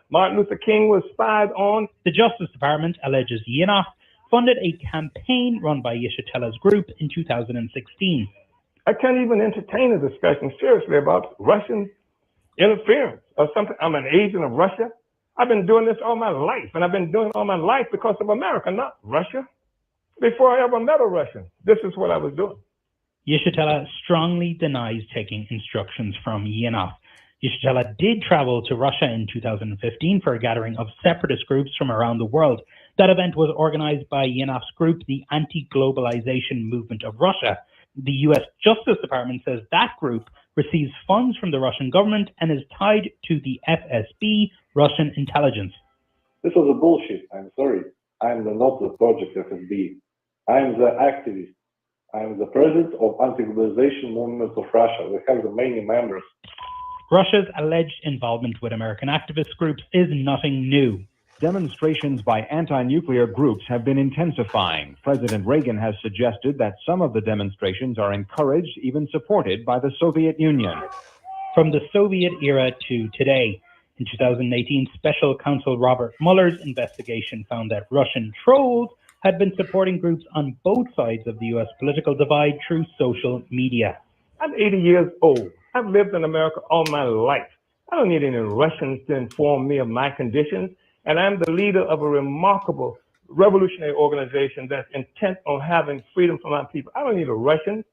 Martin Luther King was spied on. The Justice Department alleges Yenov funded a campaign run by Yeshitela's group in 2016. I can't even entertain a discussion seriously about Russian interference or something. I'm an agent of Russia. I've been doing this all my life, and I've been doing it all my life because of America, not Russia. Before I ever met a Russian, this is what I was doing. Yeshitela strongly denies taking instructions from Yenov. Yeshitela did travel to Russia in 2015 for a gathering of separatist groups from around the world. That event was organized by Yenov's group, the Anti-Globalization Movement of Russia. The US Justice Department says that group receives funds from the Russian government and is tied to the FSB, Russian intelligence. This was a bullshit. I'm sorry. I'm not the project FSB. I'm the activist. I'm the president of Anti-Globalization Movement of Russia. We have the many members. Russia's alleged involvement with American activist groups is nothing new. Demonstrations by anti-nuclear groups have been intensifying. President Reagan has suggested that some of the demonstrations are encouraged, even supported by the Soviet Union. From the Soviet era to today, in 2018, Special Counsel Robert Mueller's investigation found that Russian trolls had been supporting groups on both sides of the U.S. political divide through social media. I'm 80 years old. I've lived in America all my life. I don't need any Russians to inform me of my conditions, and I'm the leader of a remarkable revolutionary organization that's intent on having freedom for my people. I don't need a Russian.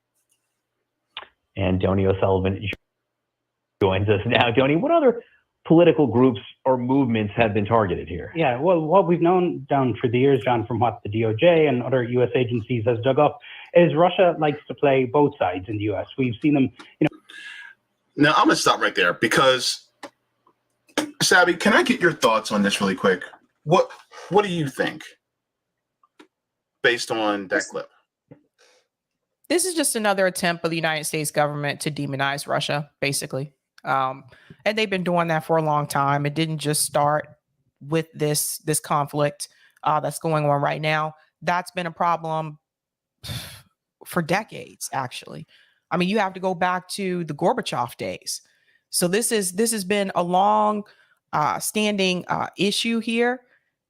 And Tony O'Sullivan joins us now. Tony, what other political groups or movements have been targeted here? Yeah, well, what we've known down through the years, John, from what the DOJ and other U.S. agencies has dug up, is Russia likes to play both sides in the U.S. We've seen them, Now, I'm going to stop right there because, Sabby, can I get your thoughts on this really quick? What do you think based on that clip? This is just another attempt of the United States government to demonize Russia, basically. And they've been doing that for a long time. It didn't just start with this conflict that's going on right now. That's been a problem for decades, actually. I mean, you have to go back to the Gorbachev days. So this has been a long standing issue here.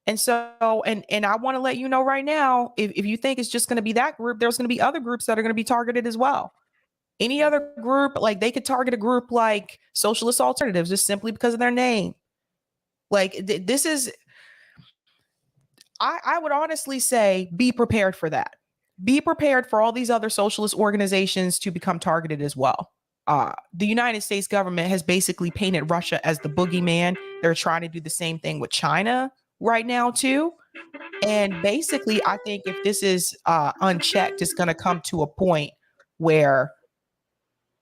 And so, and I want to let you know right now, if you think it's just going to be that group, there's going to be other groups that are going to be targeted as well. Any other group, like they could target a group like Socialist Alternatives just simply because of their name. Like this is, I would honestly say, be prepared for that. Be prepared for all these other socialist organizations to become targeted as well. The United States government has basically painted Russia as the boogeyman. They're trying to do the same thing with China right now too. And basically, I think if this is unchecked, it's going to come to a point where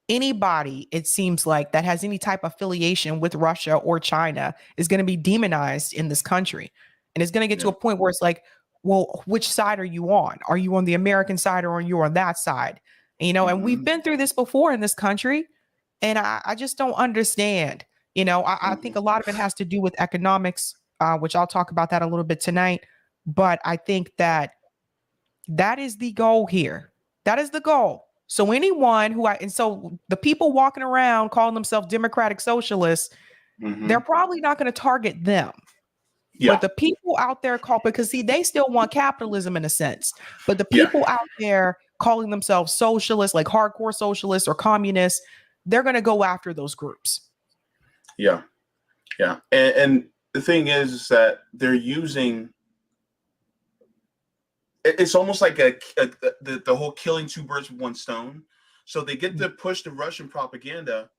anybody, it seems like, that has any type of affiliation with Russia or China is going to be demonized in this country. And it's going to get to a point where it's like, well, which side are you on? Are you on the American side or are you on that side? You know, and we've been through this before in this country. And I just don't understand. You know, I think a lot of it has to do with economics, which I'll talk about that a little bit tonight. But I think that is the goal here. That is the goal. So anyone who so the people walking around calling themselves democratic socialists, they're probably not going to target them. Yeah. But the people out there because see, they still want capitalism in a sense. But the people out there calling themselves socialists, like hardcore socialists or communists, they're going to go after those groups. Yeah. Yeah. And the thing is that they're using, it's almost like the whole killing two birds with one stone. So they get to push the Russian propaganda,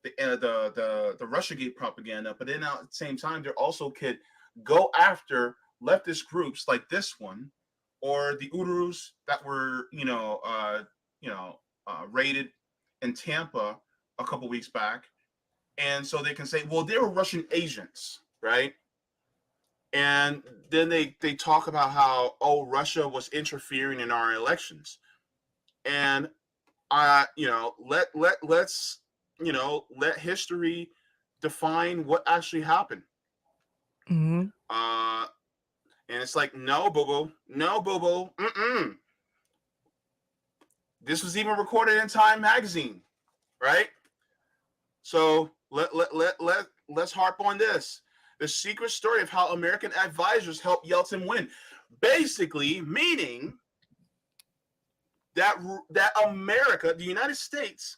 the Russiagate propaganda, but then at the same time, they also could go after leftist groups like this one, or the Urus that were, raided in Tampa a couple weeks back. And so they can say, well, they were Russian agents, right? And then they talk about how, Russia was interfering in our elections. And let's let history define what actually happened. And it's like, no, boo-boo. This was even recorded in Time magazine, right? So let's harp on this. The secret story of how American advisors helped Yeltsin win. Basically meaning that America, the United States,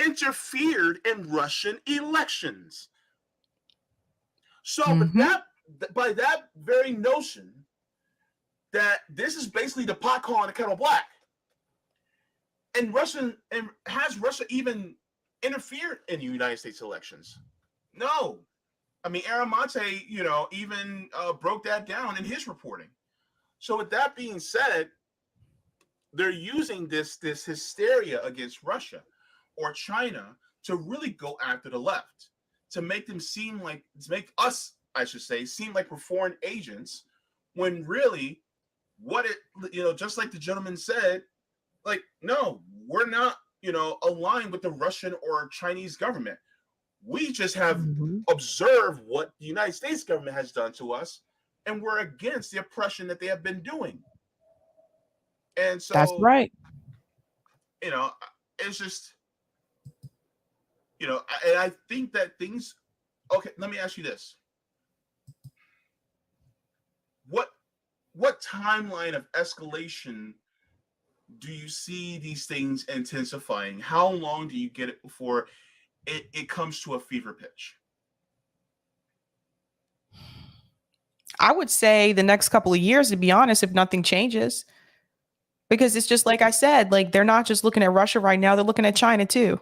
interfered in Russian elections. So by that very notion, that this is basically the pot calling the kettle black. And has Russia even interfered in the United States elections? No. I mean, Aramante, even broke that down in his reporting. So with that being said, they're using this hysteria against Russia or China to really go after the left, to make us, I should say, seem like we're foreign agents, when really just like the gentleman said, like, no, we're not, aligned with the Russian or Chinese government. We just have observed what the United States government has done to us, and we're against the oppression that they have been doing. And so that's right. It's just, and I think that things, okay, let me ask you this. What timeline of escalation do you see these things intensifying? How long do you get it before it comes to a fever pitch? I would say the next couple of years, to be honest, if nothing changes. Because it's just like I said, like, they're not just looking at Russia right now, they're looking at China too.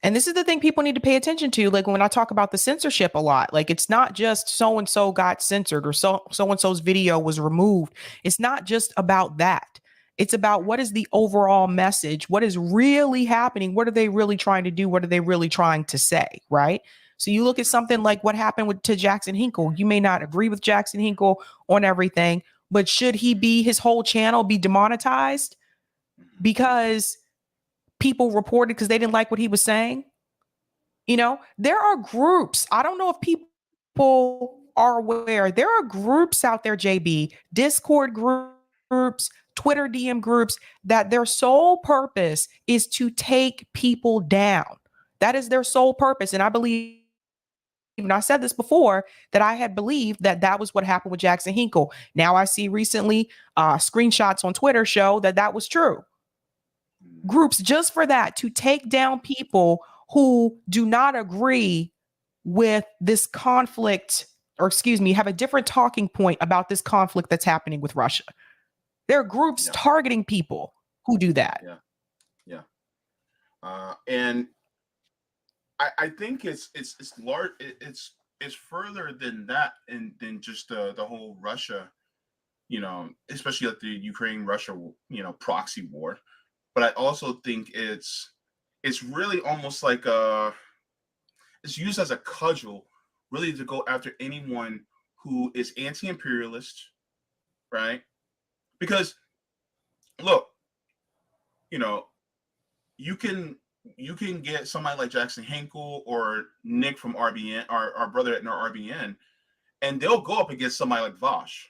And this is the thing people need to pay attention to. Like, when I talk about the censorship a lot, like, it's not just so-and-so got censored or so-and-so's video was removed. It's not just about that. It's about what is the overall message? What is really happening? What are they really trying to do? What are they really trying to say? Right? So you look at something like what happened to Jackson Hinkle. You may not agree with Jackson Hinkle on everything, but should his whole channel be demonetized because people reported because they didn't like what he was saying? There are groups. I don't know if people are aware. There are groups out there, JB, Discord groups, Twitter DM groups that their sole purpose is to take people down. That is their sole purpose. And I believe, and I said this before, that I had believed that that was what happened with Jackson Hinkle. Now I see recently screenshots on Twitter show that that was true. Groups just for that, to take down people who do not agree with this conflict, or excuse me, have a different talking point about this conflict that's happening with Russia. There are groups targeting people who do that. And I think it's large. It's further than that, and than just the whole Russia, especially like the Ukraine-Russia, proxy war. But I also think it's really almost like it's used as a cudgel, really, to go after anyone who is anti-imperialist, right? Because look, you can get somebody like Jackson Hinkle or Nick from RBN, our brother at RBN, and they'll go up against somebody like Vosh,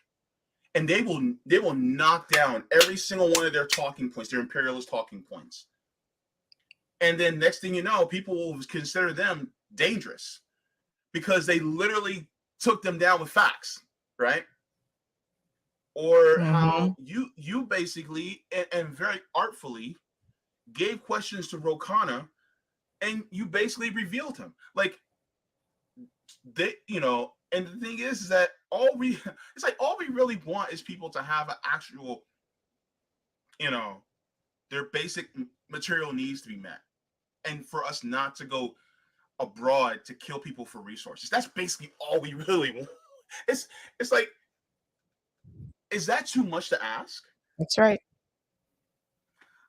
and they will knock down every single one of their talking points, their imperialist talking points. And then next thing you know, people will consider them dangerous because they literally took them down with facts, right? Or how you basically and very artfully gave questions to Ro Khanna, and you basically revealed him. Like they, and the thing is that all we really want is people to have an actual, their basic material needs to be met, and for us not to go abroad to kill people for resources. That's basically all we really want. It's like, is that too much to ask? That's right.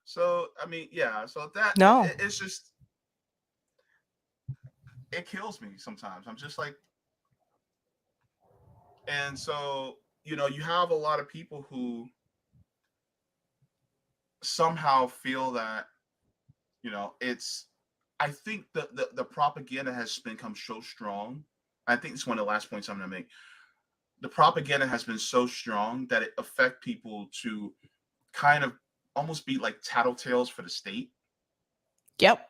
So I mean, yeah. So that it's just, it kills me sometimes. I'm just like, and so you have a lot of people who somehow feel that it's. I think the propaganda has become so strong. I think it's one of the last points I'm going to make. The propaganda has been so strong that it affects people to kind of almost be like tattletales for the state. Yep.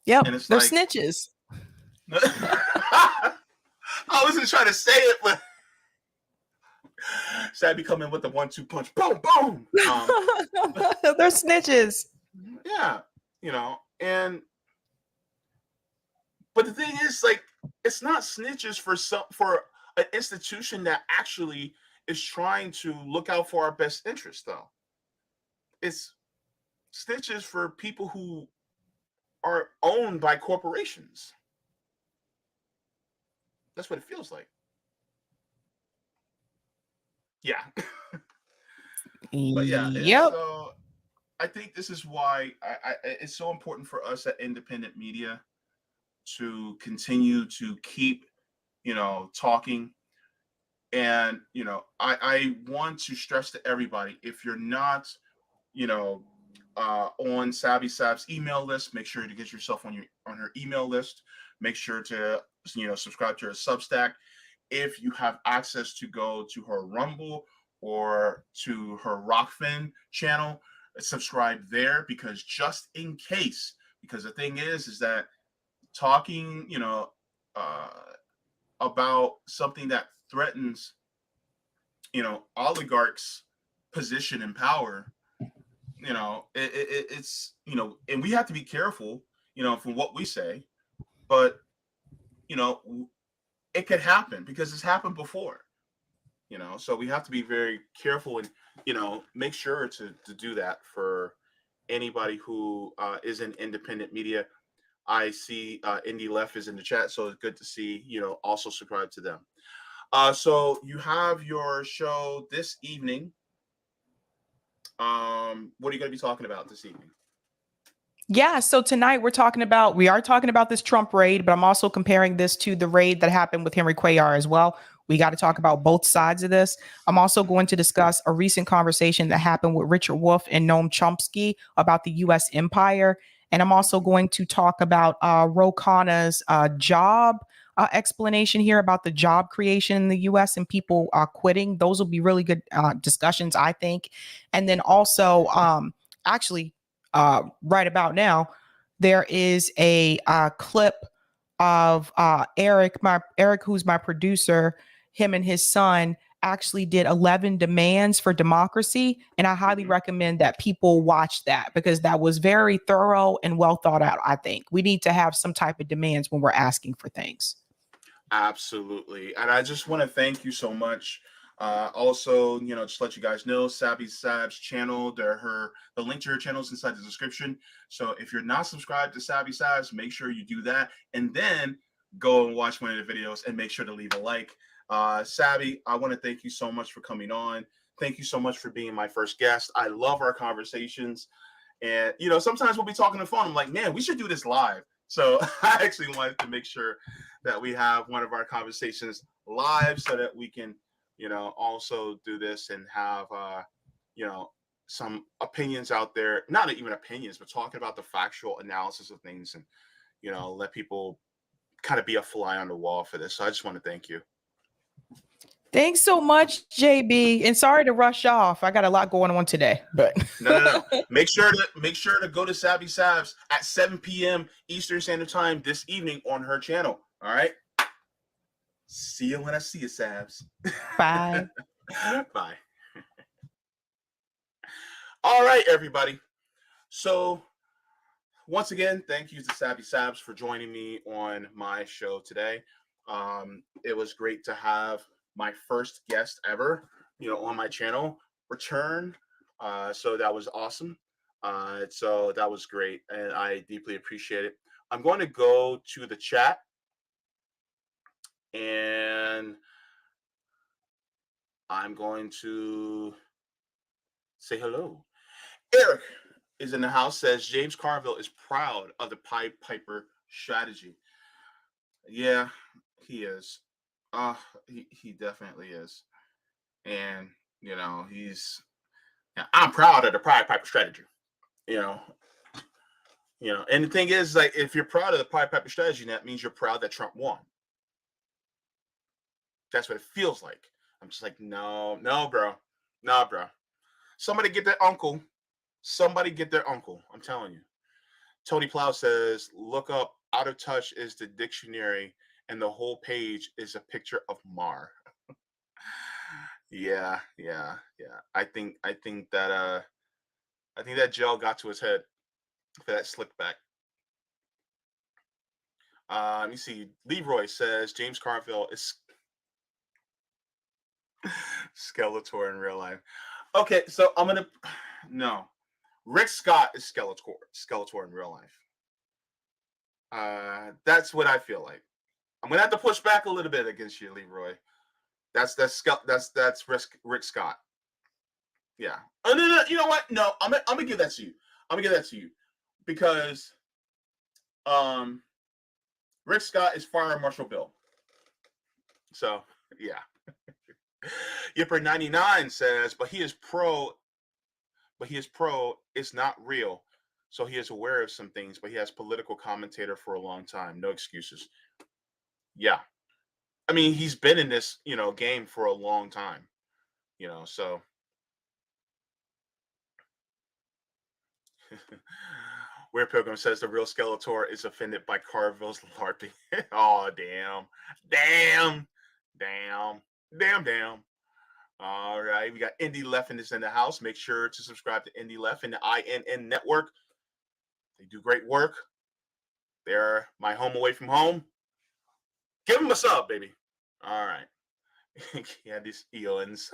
And it's they're like, snitches. I wasn't trying to say it, but Sabby come in with the 1-2 punch. Boom, boom. They're snitches. Yeah. But the thing is, like, it's not snitches for an institution that actually is trying to look out for our best interest, though. It's snitches for people who are owned by corporations. That's what it feels like. Yeah. But yeah. So I think this is why it's so important for us at independent media to continue to keep, talking. And, I want to stress to everybody, if you're not, on Sabby Sabs email list, make sure to get yourself on her email list. Make sure to, subscribe to her Substack. If you have access to go to her Rumble or to her Rockfin channel, subscribe there, because just in case, because the thing is that talking, about something that threatens, oligarchs' position and power, it's, and we have to be careful, from what we say, but, it could happen because it's happened before, so we have to be very careful and, make sure to do that for anybody who is in independent media. I see Indie Left is in the chat, so it's good to see, also subscribe to them. So you have your show this evening. What are you going to be talking about this evening? Yeah, so tonight we are talking about this Trump raid, but I'm also comparing this to the raid that happened with Henry Cuellar as well. We got to talk about both sides of this. I'm also going to discuss a recent conversation that happened with Richard Wolff and Noam Chomsky about the U.S. empire. And I'm also going to talk about Ro Khanna's job explanation here about the job creation in the U.S. and people quitting. Those will be really good discussions, I think. And then also, actually, right about now, there is a clip of Eric, who's my producer. Him and his son actually did 11 demands for democracy, and I highly recommend that people watch that because that was very thorough and well thought out. I think we need to have some type of demands when we're asking for things. Absolutely. And I just want to thank you so much. Also, just let you guys know, Sabby Sabs channel, the link to her channel is inside the description. So if you're not subscribed to Sabby Sabs, make sure you do that. And then go and watch one of the videos and make sure to leave a like. Sabby, I want to thank you so much for coming on. Thank you so much for being my first guest. I love our conversations. And, sometimes we'll be talking on the phone. I'm like, man, we should do this live. So I actually wanted to make sure that we have one of our conversations live so that we can, also do this and have, some opinions out there, not even opinions, but talking about the factual analysis of things and, let people kind of be a fly on the wall for this. So I just want to thank you. Thanks so much, JB. And sorry to rush off. I got a lot going on today, but no. Make sure to go to Sabby Sabs at 7 p.m. Eastern Standard Time this evening on her channel. All right. See you when I see you, Sabs. Bye. Bye. All right, everybody. So once again, thank you to Sabby Sabs for joining me on my show today. It was great to have my first guest ever, on my channel return. So that was awesome. So that was great, and I deeply appreciate it. I'm going to go to the chat, and I'm going to say hello. Eric is in the house, says James Carville is proud of the Pied Piper strategy. Yeah, he is. He definitely is. And, I'm proud of the Pied Piper strategy, and the thing is, like, if you're proud of the Pied Piper strategy, that means you're proud that Trump won. That's what it feels like. I'm just like, no, bro. Nah, bro. Somebody get their uncle. I'm telling you. Tony Plow says, look up Out of Touch is the dictionary, and the whole page is a picture of Maher. Yeah. I think that gel got to his head for that slick back. Let me see. Leroy says James Carville is Skeletor in real life. Okay, so no. Rick Scott is Skeletor in real life. That's what I feel like. I'm gonna have to push back a little bit against you, Leroy. That's Rick Scott. Yeah. Oh, no. You know what? No, I'm gonna give that to you. Because Rick Scott is Fire Marshal Bill. So yeah. Yipper99 says, but he is pro. It's not real. So he is aware of some things, but he has political commentator for a long time. No excuses. Yeah. I mean, he's been in this, game for a long time, so. Weird Pilgrim says the real Skeletor is offended by Carville's LARPing. Oh, damn. All right, we got Indie Leffen is in the house. Make sure to subscribe to Indie Leffen, the INN network. They do great work. They're my home away from home. Give them a sub, baby. All right. Yeah, these eons.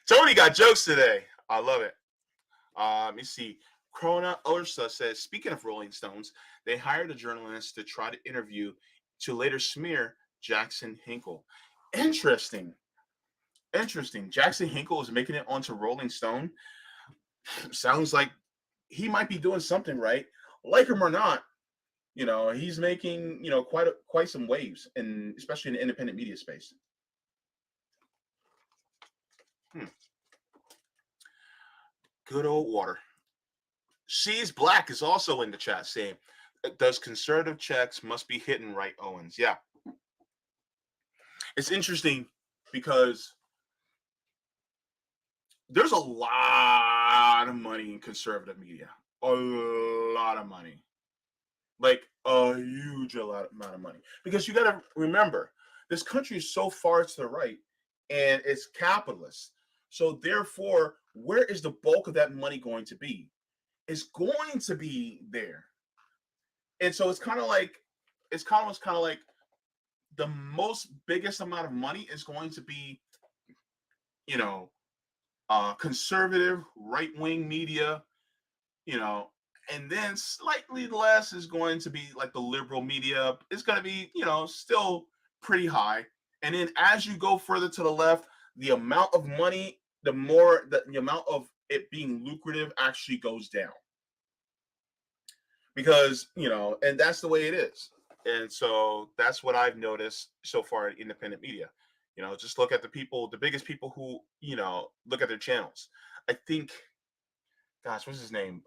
Tony got jokes today. I love it. Let me see. Krona Ursa says, speaking of Rolling Stones, they hired a journalist to try to interview to later smear Jackson Hinkle. Interesting. Jackson Hinkle is making it onto Rolling Stone. Sounds like he might be doing something right. Like him or not, he's making, quite some waves, and especially in the independent media space. Good old water. She's Black is also in the chat saying, Does conservative checks must be hidden, right, Owens? Yeah. It's interesting because there's a lot of money in conservative media. A lot of money. Like a huge amount of money. Because you got to remember, this country is so far to the right and it's capitalist. So therefore, where is the bulk of that money going to be? It's going to be there. And so it's kind of like the most biggest amount of money is going to be, conservative right-wing media, and then slightly less is going to be like the liberal media. It's going to be, still pretty high. And then as you go further to the left, the amount of money, the amount of it being lucrative actually goes down. Because, and that's the way it is. And so that's what I've noticed so far in independent media. Just look at the biggest people who, look at their channels. I think, gosh, what's his name?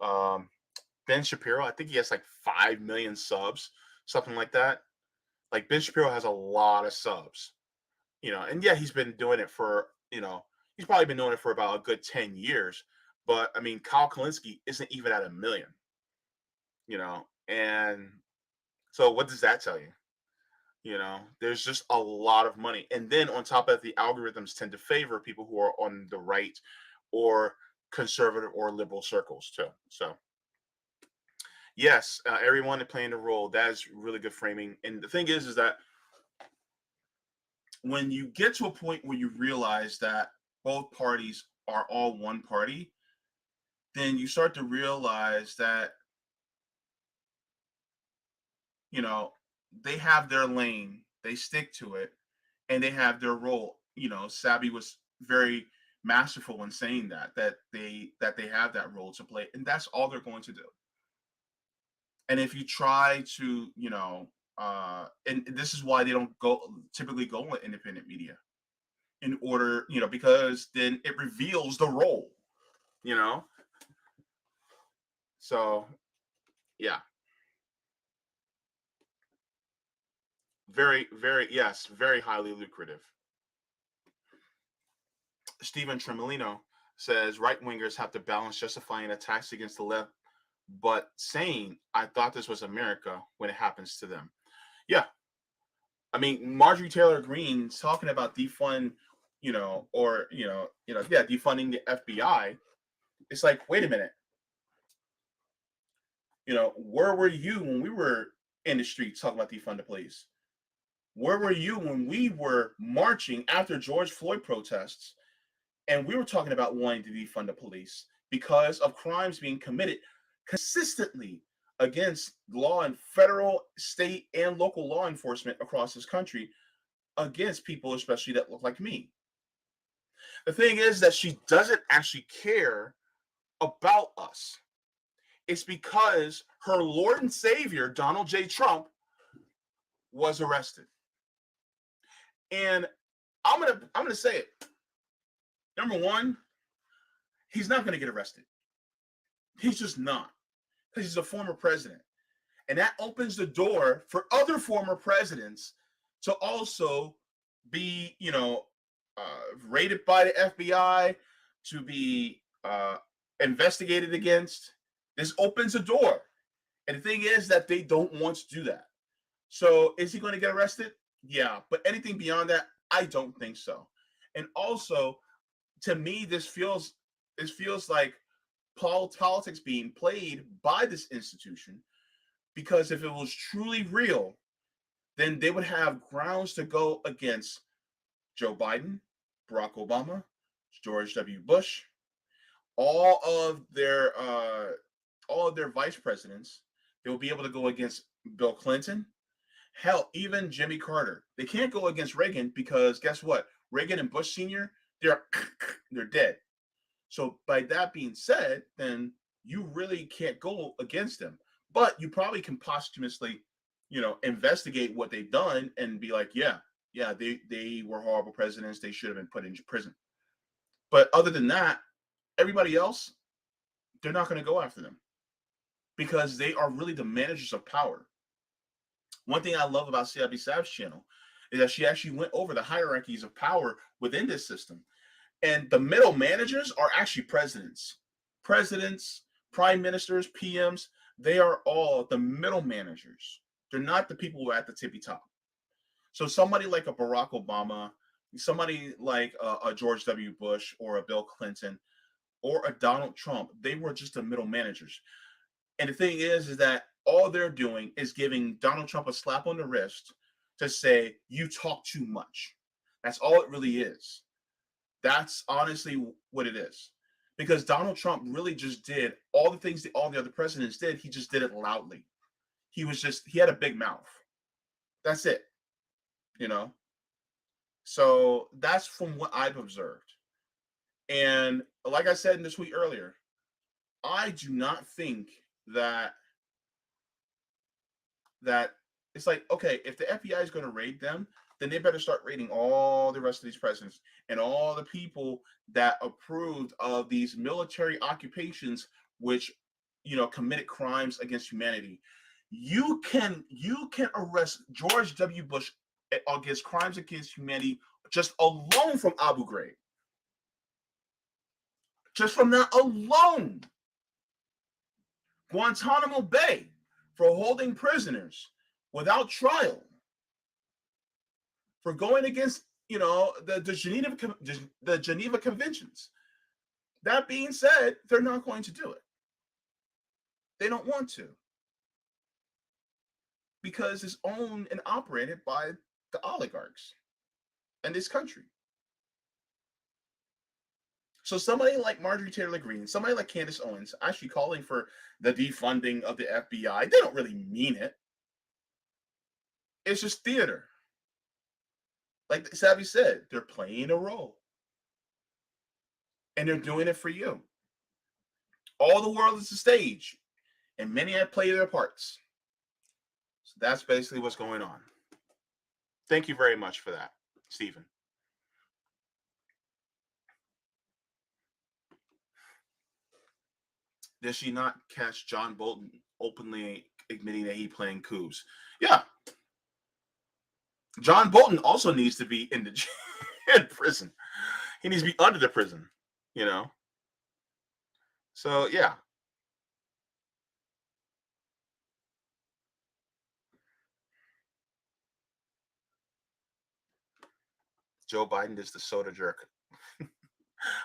Ben Shapiro. I think he has like 5 million subs, something like that. Like Ben Shapiro has a lot of subs, and yeah, he's been doing it for, he's probably been doing it for about a good 10 years. But I mean, Kyle Kalinske isn't even at 1 million, and so what does that tell you? There's just a lot of money. And then on top of that, the algorithms tend to favor people who are on the right or conservative or liberal circles too. So yes, everyone playing a role. That is really good framing. And the thing is that when you get to a point where you realize that both parties are all one party, then you start to realize that, they have their lane, they stick to it, and they have their role. Sabby was very masterful in saying that they have that role to play, and that's all they're going to do. And if you try to, and this is why they don't typically go with independent media, in order, because then it reveals the role, So, yeah. Very, very, yes, very highly lucrative. Stephen Tremolino says right-wingers have to balance justifying attacks against the left, but saying, I thought this was America when it happens to them. Yeah. I mean, Marjorie Taylor Greene's talking about defund, defunding the FBI. It's like, wait a minute. Where were you when we were in the streets talking about defund the police? Where were you when we were marching after George Floyd protests and we were talking about wanting to defund the police because of crimes being committed consistently against law and federal, state, and local law enforcement across this country against people, especially that look like me? The thing is that she doesn't actually care about us. It's because her Lord and Savior, Donald J. Trump, was arrested. And I'm gonna say it. Number one, he's not gonna get arrested. He's just not, because he's a former president, and that opens the door for other former presidents to also be, raided by the FBI, to be investigated against. This opens a door, and the thing is that they don't want to do that. So, is he going to get arrested? Yeah, but anything beyond that, I don't think so. And also, to me, this feels like politics being played by this institution, because if it was truly real, then they would have grounds to go against Joe Biden, Barack Obama, George W. Bush, all of their vice presidents. They will be able to go against Bill Clinton. Hell, even Jimmy Carter. They can't go against Reagan because guess what? Reagan and Bush Sr., they're dead. So by that being said, then you really can't go against them. But you probably can posthumously, investigate what they've done and be like, yeah, they were horrible presidents. They should have been put in prison. But other than that, everybody else, they're not going to go after them because they are really the managers of power. One thing I love about Sabby Sabs' channel is that she actually went over the hierarchies of power within this system. And the middle managers are actually presidents, prime ministers, PMs. They are all the middle managers. They're not the people who are at the tippy top. So somebody like a Barack Obama, somebody like a George W. Bush or a Bill Clinton or a Donald Trump, they were just the middle managers. And the thing is that all they're doing is giving Donald Trump a slap on the wrist to say, you talk too much. That's all it really is. That's honestly what it is. Because Donald Trump really just did all the things that all the other presidents did. He just did it loudly. He had a big mouth. That's it. You know? So that's from what I've observed. And like I said in the tweet earlier, I do not think that it's like, okay, if the FBI is going to raid them, then they better start raiding all the rest of these presidents and all the people that approved of these military occupations, which, you know, committed crimes against humanity. You can arrest George W. Bush against crimes against humanity just alone from Abu Ghraib. Just from that alone. Guantanamo Bay for holding prisoners without trial, for going against, you know, the Geneva Conventions. That being said, they're not going to do it. They don't want to, because it's owned and operated by the oligarchs in this country. So somebody like Marjorie Taylor Greene, somebody like Candace Owens, actually calling for the defunding of the FBI, they don't really mean it. It's just theater. Like Sabby said, they're playing a role. And they're doing it for you. All the world is a stage, and many have played their parts. So that's basically what's going on. Thank you very much for that, Stephen. Did she not catch John Bolton openly admitting that he playing coups? Yeah. John Bolton also needs to be in prison. He needs to be under the prison, you know? So, yeah. Joe Biden is the soda jerk.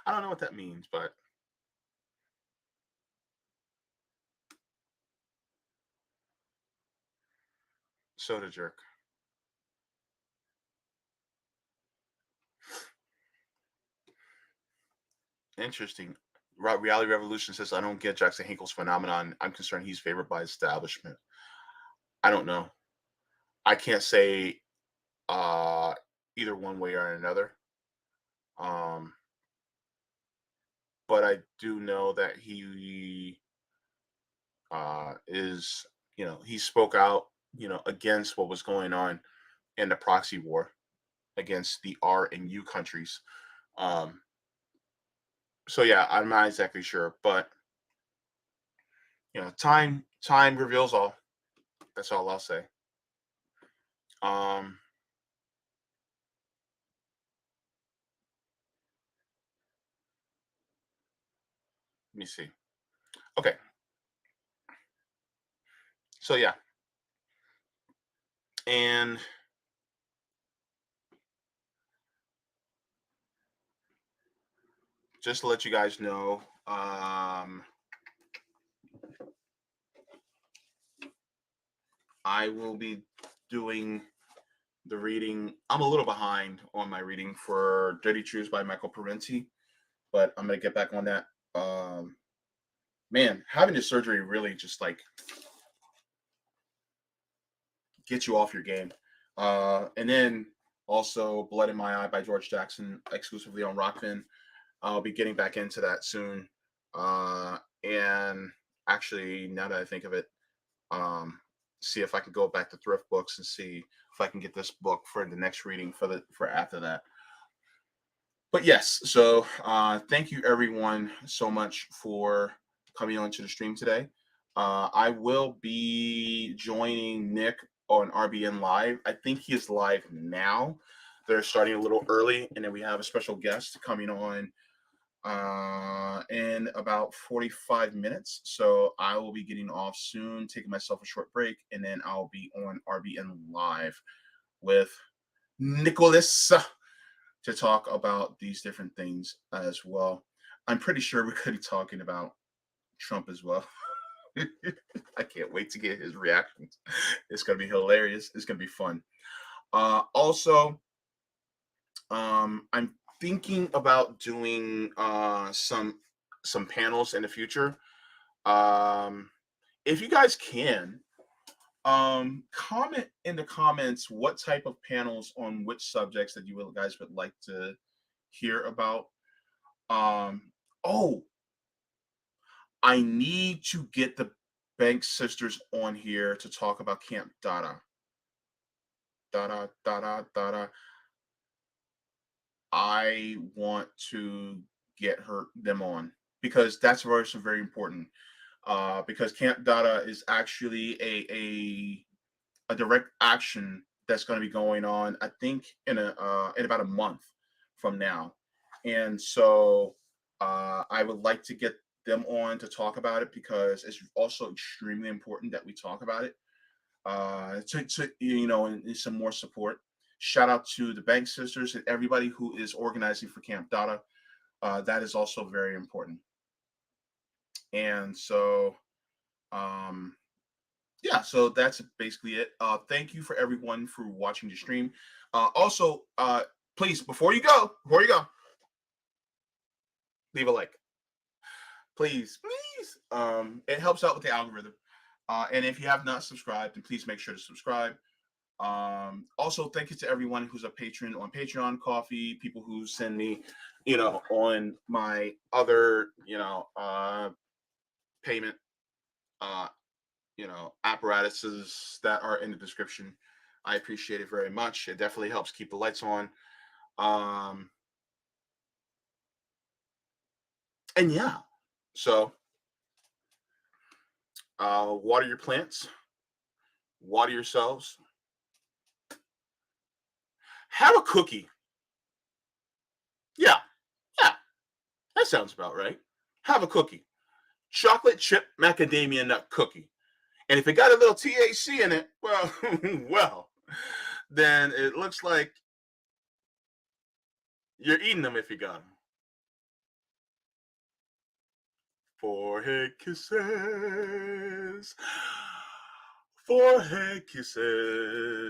I don't know what that means, but soda jerk. Interesting. Reality Revolution says, I don't get Jackson Hinkle's phenomenon. I'm concerned he's favored by establishment. I don't know. I can't say either one way or another. But I do know that he is, you know, he spoke out, you know, against what was going on in the proxy war against the R and U countries. So yeah, I'm not exactly sure, but you know, time reveals all. That's all I'll say. Let me see. Okay. So yeah. And just to let you guys know, I will be doing the reading. I'm a little behind on my reading for Dirty Truths by Michael Parenti, but I'm going to get back on that. Man, having this surgery really just like gets you off your game. And then also Blood in My Eye by George Jackson, exclusively on Rockfin. I'll be getting back into that soon. And actually, now that I think of it, see if I can go back to Thrift Books and see if I can get this book for the next reading for after that. But yes, so thank you everyone so much for coming on to the stream today. I will be joining Nick on RBN Live. I think he is live now. They're starting a little early, and then we have a special guest coming on in about 45 minutes. So I will be getting off soon, taking myself a short break, and then I'll be on RBN Live with Nicholas to talk about these different things as well. I'm pretty sure we're going to be talking about Trump as well. I can't wait to get his reactions. It's going to be hilarious. It's going to be fun. Also, I'm thinking about doing some panels in the future. If you guys can, comment in the comments what type of panels on which subjects that you guys would like to hear about. Oh, I need to get the Banks sisters on here to talk about Camp Dada. Dada. I want to get them on because that's very important. Because Camp Dada is actually a direct action that's going to be going on, I think, in about a month from now. And so I would like to get them on to talk about it because it's also extremely important that we talk about it. And some more support. Shout out to the Bank Sisters and everybody who is organizing for Camp Dada. That is also very important. And so, yeah, so that's basically it. Thank you for everyone for watching the stream. Also, please, before you go, leave a like. Please. It helps out with the algorithm. And if you have not subscribed, then please make sure to subscribe. Also, thank you to everyone who's a patron on Patreon, Coffee, people who send me, on my other, payment, apparatuses that are in the description. I appreciate it very much. It definitely helps keep the lights on. And yeah, so water your plants, water yourselves, have a cookie. Yeah, that sounds about right. Have a cookie. Chocolate chip macadamia nut cookie. And if it got a little THC in it, well, then it looks like you're eating them if you got them. Forehead kisses. Forehead kisses.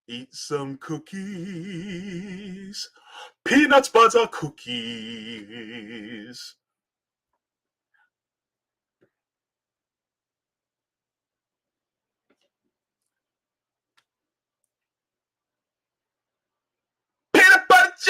Eat some cookies. Peanuts, butter cookies.